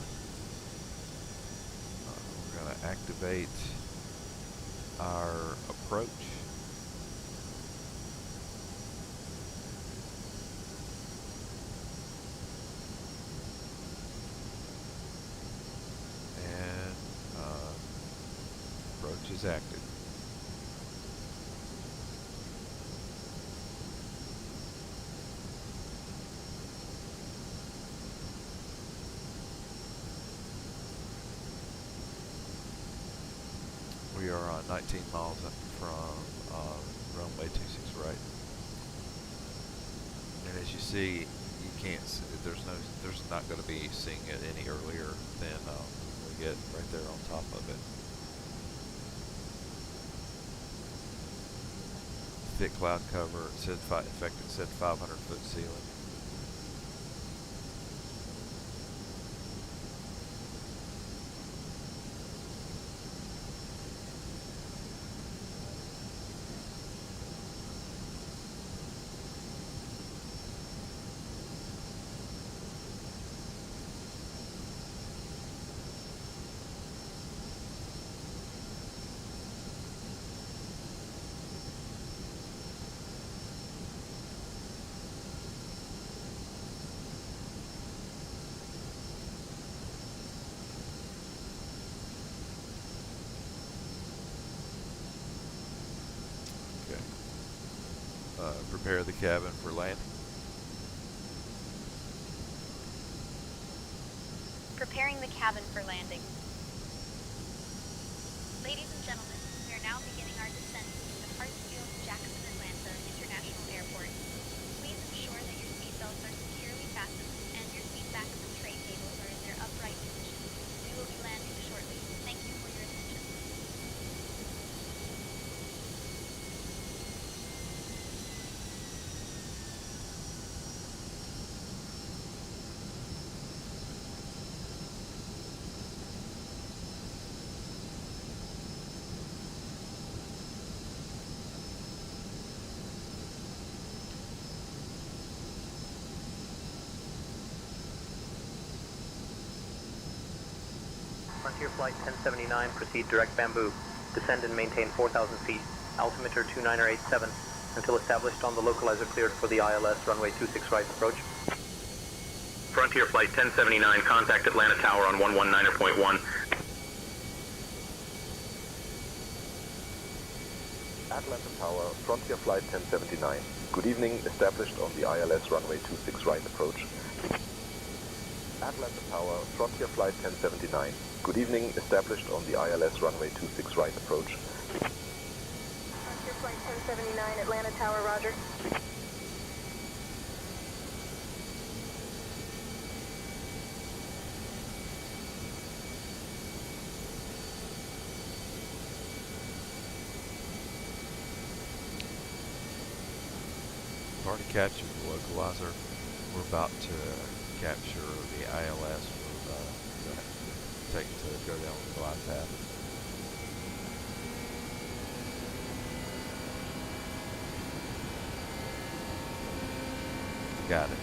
We're going to activate our approach. And approach is active. We are on 19 miles from runway 26 right. as you see, you can't. There's not going to be seeing it any earlier than we get right there on top of it. Thick cloud cover. It said, in fact, it said 500-foot ceiling. Prepare the cabin for landing. Preparing the cabin for landing. Ladies and gentlemen, we are now beginning our descent to Hartsfield-Jackson Atlanta International Airport. Please ensure that your seatbelts are securely fastened and your seat backs and tray tables are in their upright position. We will be landing shortly. Thank you for your attention. Frontier Flight 1079, proceed direct bamboo. Descend and maintain 4,000 feet. Altimeter 2987 until established on the localizer cleared for the ILS runway 26 right approach. Frontier Flight 1079, contact Atlanta Tower on 119.1. Atlanta Tower, Frontier Flight 1079. Good evening, established on the ILS runway 26 right approach. Atlanta Tower, Frontier Flight 1079. Good evening, established on the ILS runway 26 right approach. Frontier Flight 1079, Atlanta Tower, roger. We've already captured the localizer. We're about to capture the ILS. We're take to go down the glide path. Got it.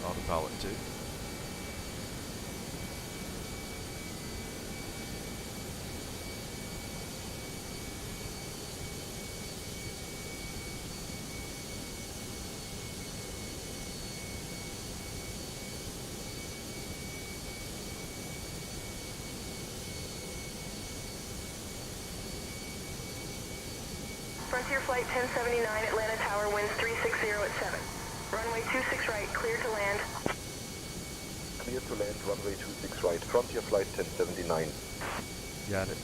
Autopilot 2. Frontier Flight 1079, Atlanta Tower, winds 360 at 7. Runway 26 right, clear to land. Clear to land, runway 26 right, Frontier Flight 1079. Got it.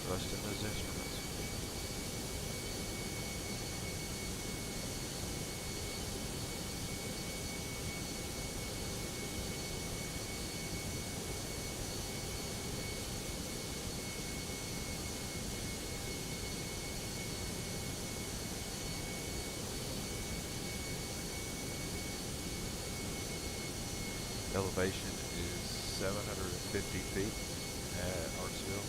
Trust in those instruments. Elevation is 750 feet at Hartsfield.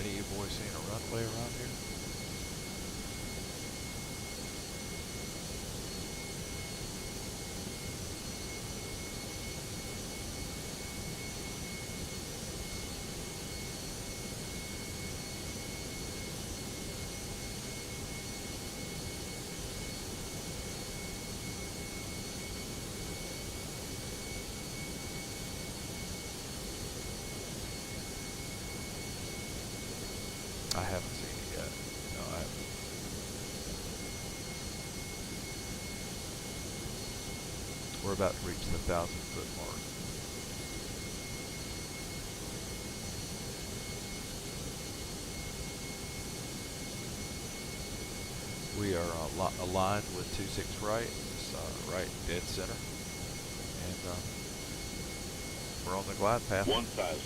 Any of you boys seen a runway around here? I haven't seen it yet. No, I haven't. We're about to reach the 1,000-foot mark. We are aligned with 26 right, just right dead center, and we're on the glide path. 1,000.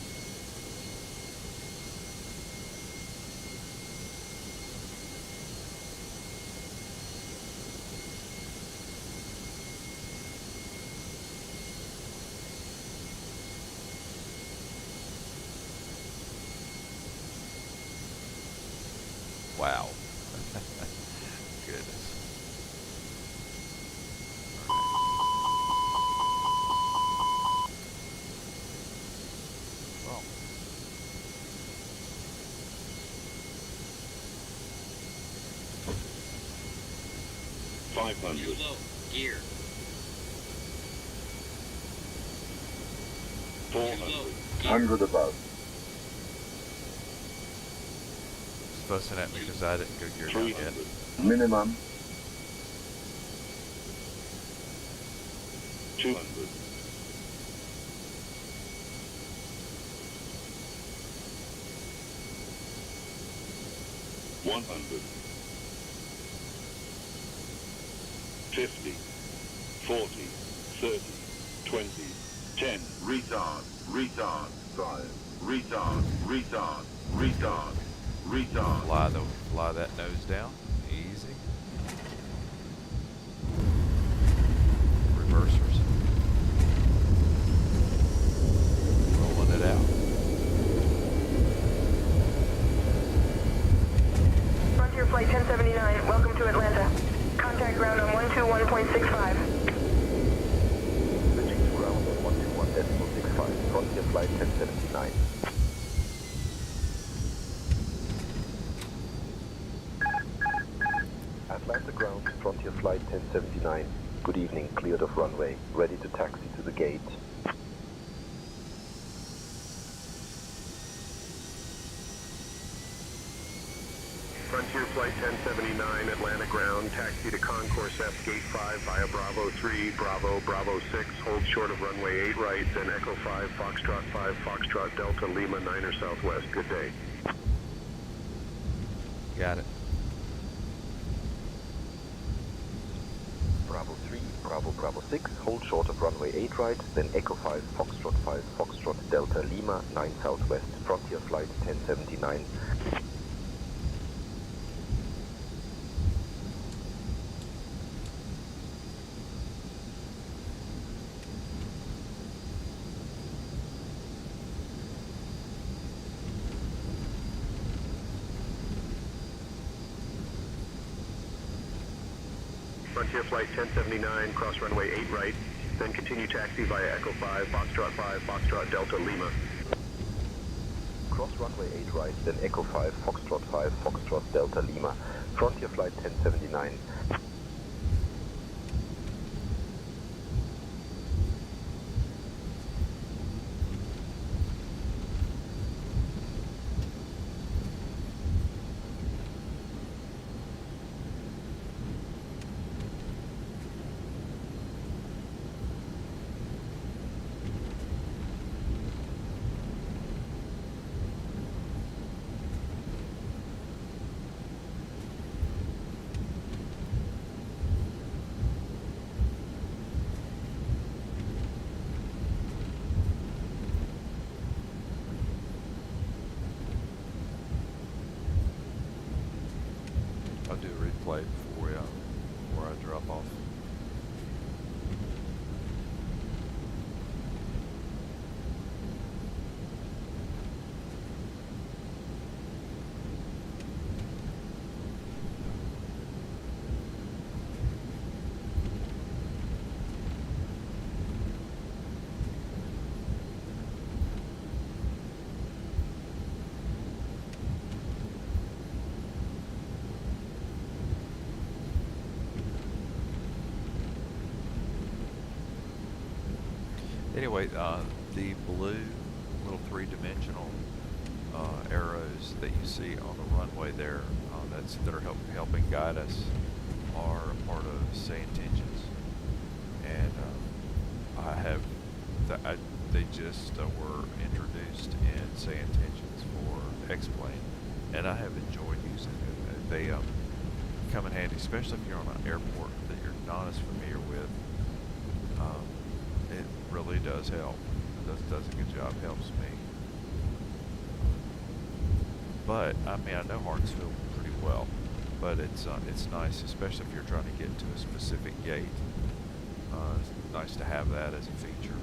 Wow. Goodness. Well. 500. Gear. 400. 100 above. It's fussing at me because I didn't go gear down yet. 300. Minimum. 200. 100. 50. 40. 30. 20. 10. Retard. Retard. 5. Retard. Retard. Retard. Retard. Fly that nose down. Easy. Reversers. Rolling it out. Frontier Flight 1079, welcome to Atlanta. Contact ground on 121.65. Switching to ground on 121.65. Frontier Flight 1079. Atlanta ground, Frontier Flight 1079. Good evening, cleared of runway. Ready to taxi to the gate. Frontier Flight 1079, Atlanta ground, taxi to Concourse F, Gate 5 via Bravo 3, Bravo, Bravo 6, hold short of runway 8 right, then Echo 5, Foxtrot 5, Foxtrot Delta, Lima 9er Southwest. Good day. Got it. Bravo 3, Bravo, Bravo 6, hold short of runway 8 right, then Echo 5, Foxtrot 5, Foxtrot Delta, Lima 9 Southwest. Frontier Flight 1079. Frontier Flight 1079, cross runway 8 right, then continue taxi via Echo 5, Foxtrot 5, Foxtrot Delta, Lima. Cross runway 8 right, then Echo 5, Foxtrot 5, Foxtrot Delta, Lima. Frontier Flight 1079. I'll do a replay before I drop off. Anyway, the blue little three-dimensional arrows that you see on the runway there, that are helping guide us, are a part of Say Intentions, and they just were introduced in Say Intentions for Xplane, and I have enjoyed using it. They come in handy, especially if you're on an airport that you're not as familiar with. It really does help. It does a good job. Helps me. But I mean, I know Hartsfield pretty well, but it's nice, especially if you're trying to get to a specific gate. It's nice to have that as a feature.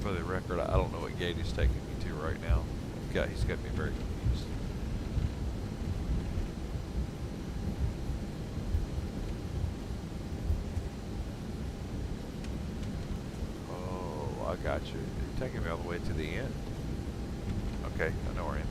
For the record, I don't know what gate he's taking me to right now. He's got me very confused. Oh, I got you. You're taking me all the way to the end. Okay, I know where I am.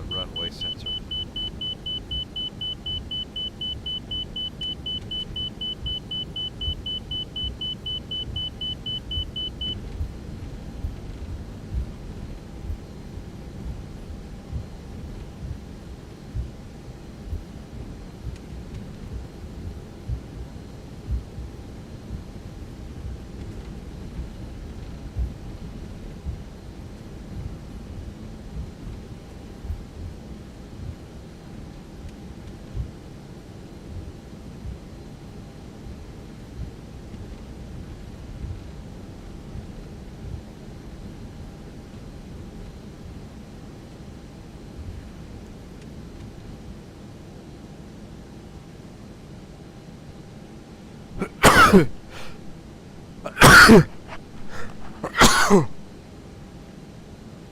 Runway sensor.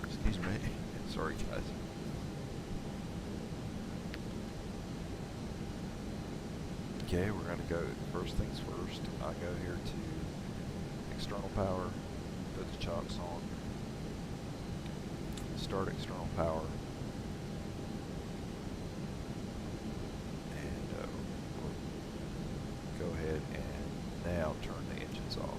Excuse me. Sorry, guys. Okay, we're going to go first things first. I go here to external power, put the chocks on, start external power, and we'll go ahead and now turn the engines off.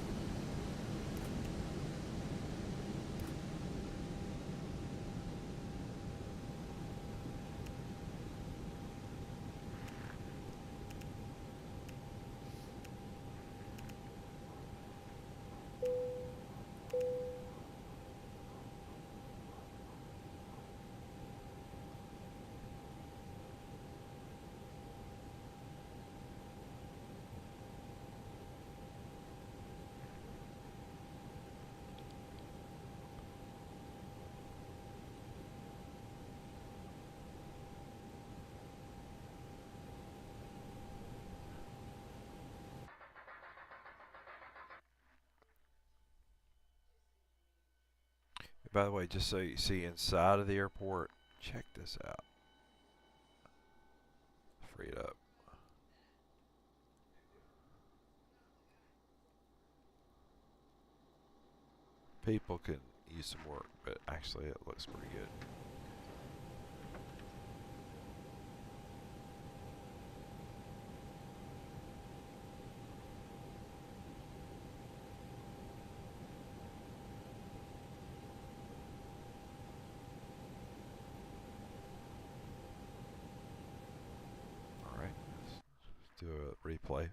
By the way, just so you see inside of the airport, check this out. Free it up. People can use some work, but actually it looks pretty good. replay.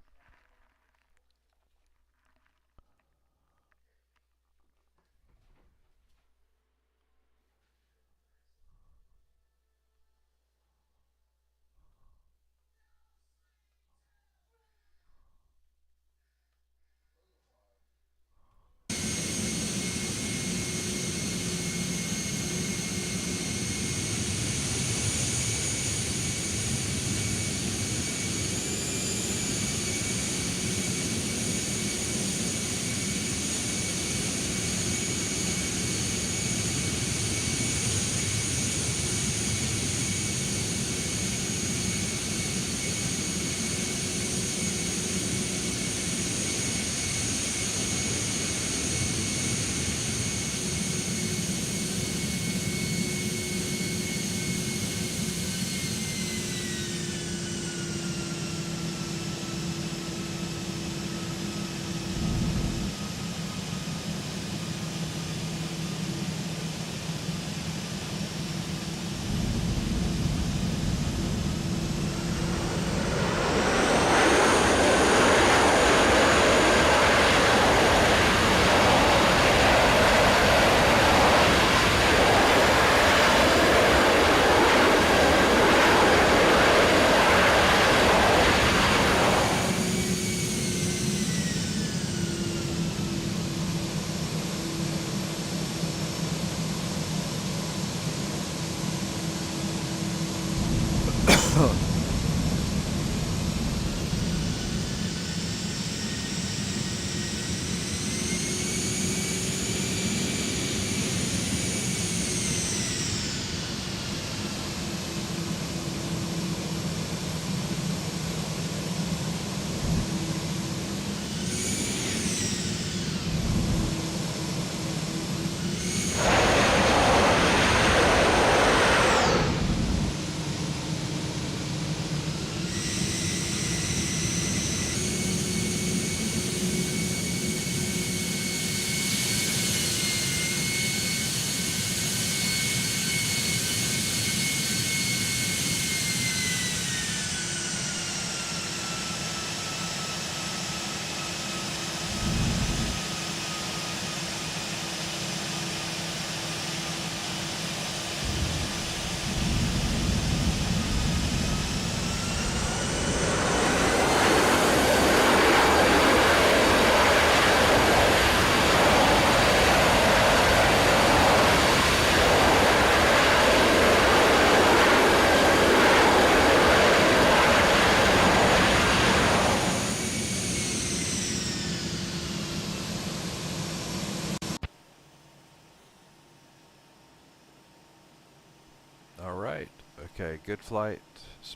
Alright, okay, good flight,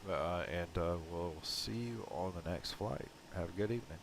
and we'll see you on the next flight. Have a good evening.